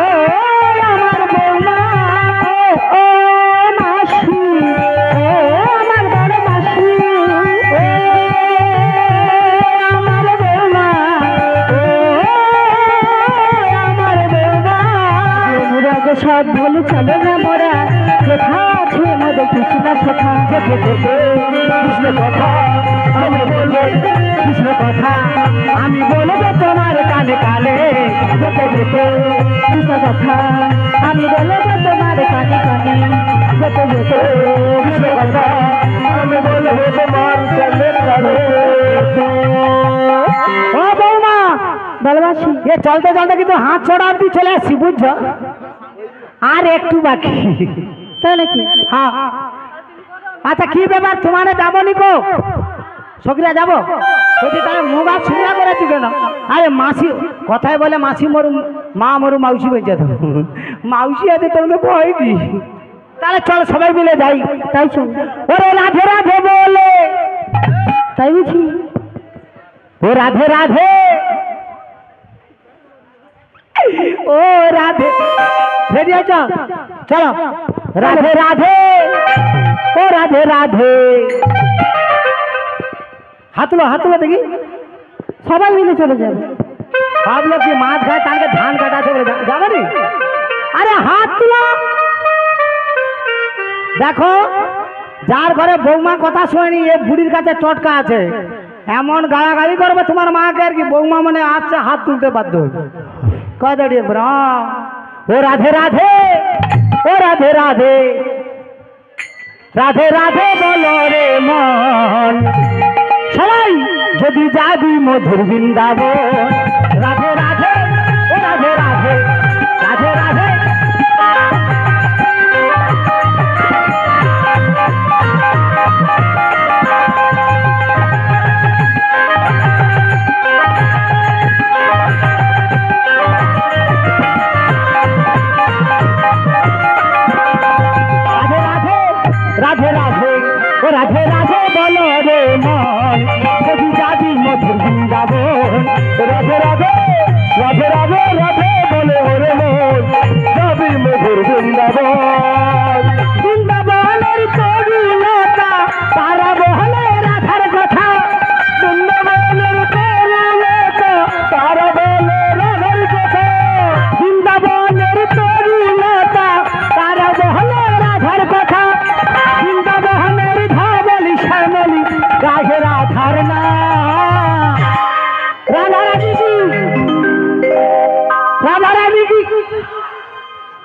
আমার বৌমা ও মাসি ও আমার বড় মাসি ও আমার বৌমা ও আমার বৌমা মোরা সব বলে চলে না মোরা কোথা আছে মদ কৃষ্ণ সখা
যেতে যেতে কৃষ্ণ কথা আমি বলবো
কৃষ্ণ কথা আমি বলবো তোমার কানে কানে যেতে যেতে কৃষ্ণ কথা আমি বলবো তোমার কানে কানে যেতে যেতে
কৃষ্ণ কথা আমি বলবো তোমার কানে কানে
ও বৌমা ভালোবাসি এ চলতে চলতে কিন্তু হাত ছড়া অব্দি চলে আসছি বুঝছো আর একটু বাকি তাই নাকি হ্যাঁ আচ্ছা কি ব্যাপার তোমার যাবো নিকো সকিরা যাবো যদি তাহলে মুখ আর সুবিধা করেছি কেন আরে মাসি কথায় বলে মাসি মরু মা মরু মাউসি বেঁচে তো মাউসি আছে তোমাকে ভয় কি তাহলে চল সবাই মিলে যাই তাই চল ওরে রাধে রাধে বলে তাই বুঝি ও রাধে রাধে ও রাধে রেডি আছো চলো রাধে রাধে ও রাধে রাধে হাতলো দেখি সবাই মিলে চলে যাবে ভাবলো কি মাছ খায় তাকে ধান কাটা আছে বলে যাবে নি আরে হাত তুলো দেখো যার ঘরে বৌমা কথা শোয়নি এ বুড়ির কাছে চটকা আছে এমন গাড়াগাড়ি করবে তোমার মাকে আর কি বৌমা মানে আসছে হাত তুলতে বাধ্য কয় দাঁড়িয়ে ও রাধে রাধে ও রাধে রাধে রাধে রাধে বলো রে মন সবাই যদি যাবি মধুর বৃন্দাবন রাধে রাধে ও রাধে রাধে রাধে রাধে রাধে রাধে ও রাধে রাধে বলো রে মন যদি যাবি মধুর বৃন্দাবন রাধে রাধে রাধে রাধে রাধে বলে ওরে মন যাবি মধুর বৃন্দাবন বৃন্দাবনের তরুলতা তারা বলে রাধার কথা বৃন্দাবনের তরুলতা তারা বলে রাধার কথা বৃন্দাবনের তরুলতা তারা বলে রাধার কথা বৃন্দাবনের ধাবলি শ্যামলি গায়ে রাধার না রাধা রানী কি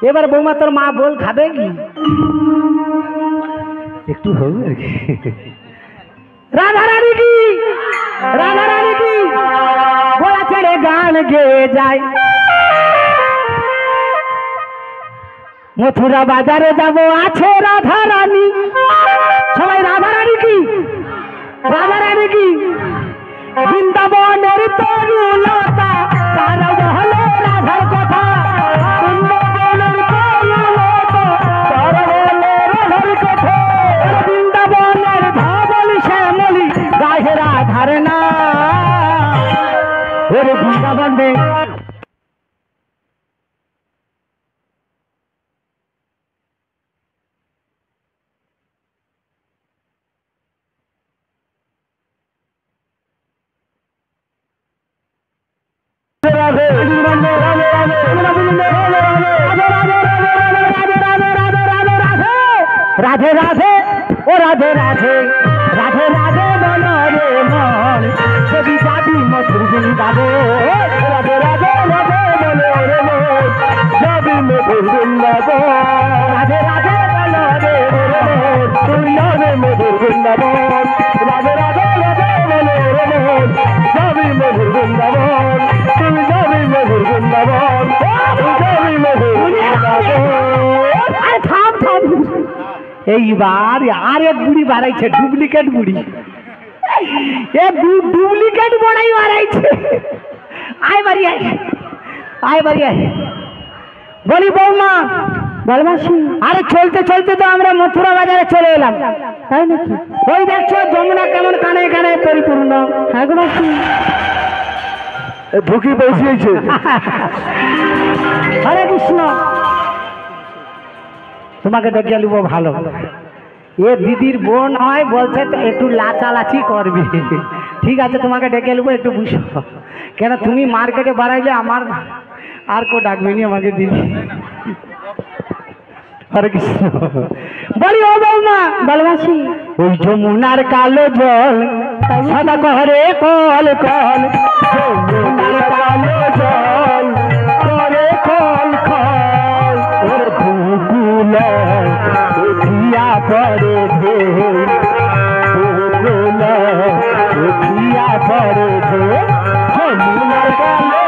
এবার বৌমা তোর মা বল খাবে কি একটু হবে রাধা রানী কি রাধা রানী কি গোলা ছেড়ে গান গেয়ে যায় মথুরা বাজারে যাব আছে রাধা রানী সবাই রাধা রানী কি রাধা রানী কি বৃন্দাবনের তরুলতা তারা বলে রাধার কথা বৃন্দাবনের তরুলতা তারা বলে রাধার কথা বৃন্দাবনের ধাবলি শ্যামলি গায়ে রাধার না ওরে বৃন্দাবনে রাধে রাধে ও রাধে রাধে রাধে রাধে বলো রে মন যদি যাবি মধুর বৃন্দাবন রাধে রাধে রাধে বলো রে মন যাবি মধুর বৃন্দাবন রাধে রাধে বলো রে মন তুই যাবে মধুর বৃন্দাবন রাধে রাধে রাধে বলো রে মন যাবি মধুর বৃন্দাবন তুমি যাবি মধুর বৃন্দাবন তুই যাবি মধুর বৃন্দাবন থাম থাম এইবার আর এক বুড়ি বাড়াইছে ডুপ্লিকেট বুড়ি এ ডুপ্লিকেট বড়াই বাড়াইছে আয় বাড়ি আয় বাড়ি আয় বলি বৌমা বলবাসি আরে চলতে চলতে তো আমরা মথুরা বাজারে চলে এলাম তাই নাকি ওই দেখছো যমুনা কেমন কানে কানে পরিপূর্ণ হ্যাঁ গো মাসি
ঢুকি বসিয়েছে
হরে কৃষ্ণ তোমাকে ডেকে নেবো ভালো এ দিদির বোন হয় বলছে তো একটু লাচালাচি করবি ঠিক আছে তোমাকে ডেকে নেবো একটু বুঝো কেন তুমি মার্কেটে বাড়াইলে আমার আর কেউ ডাকবে নি আমাকে দিদি হরে কৃষ্ণ বলি ও বৌমা বলবাসি ওই যমুনার কালো জল সাদা করে কল কল যমুনার কালো জল করে কল কল ওর ভূগুল উঠিয়া পড়ে ধে ভূগুল উঠিয়া পড়ে ধে যমুনার কালো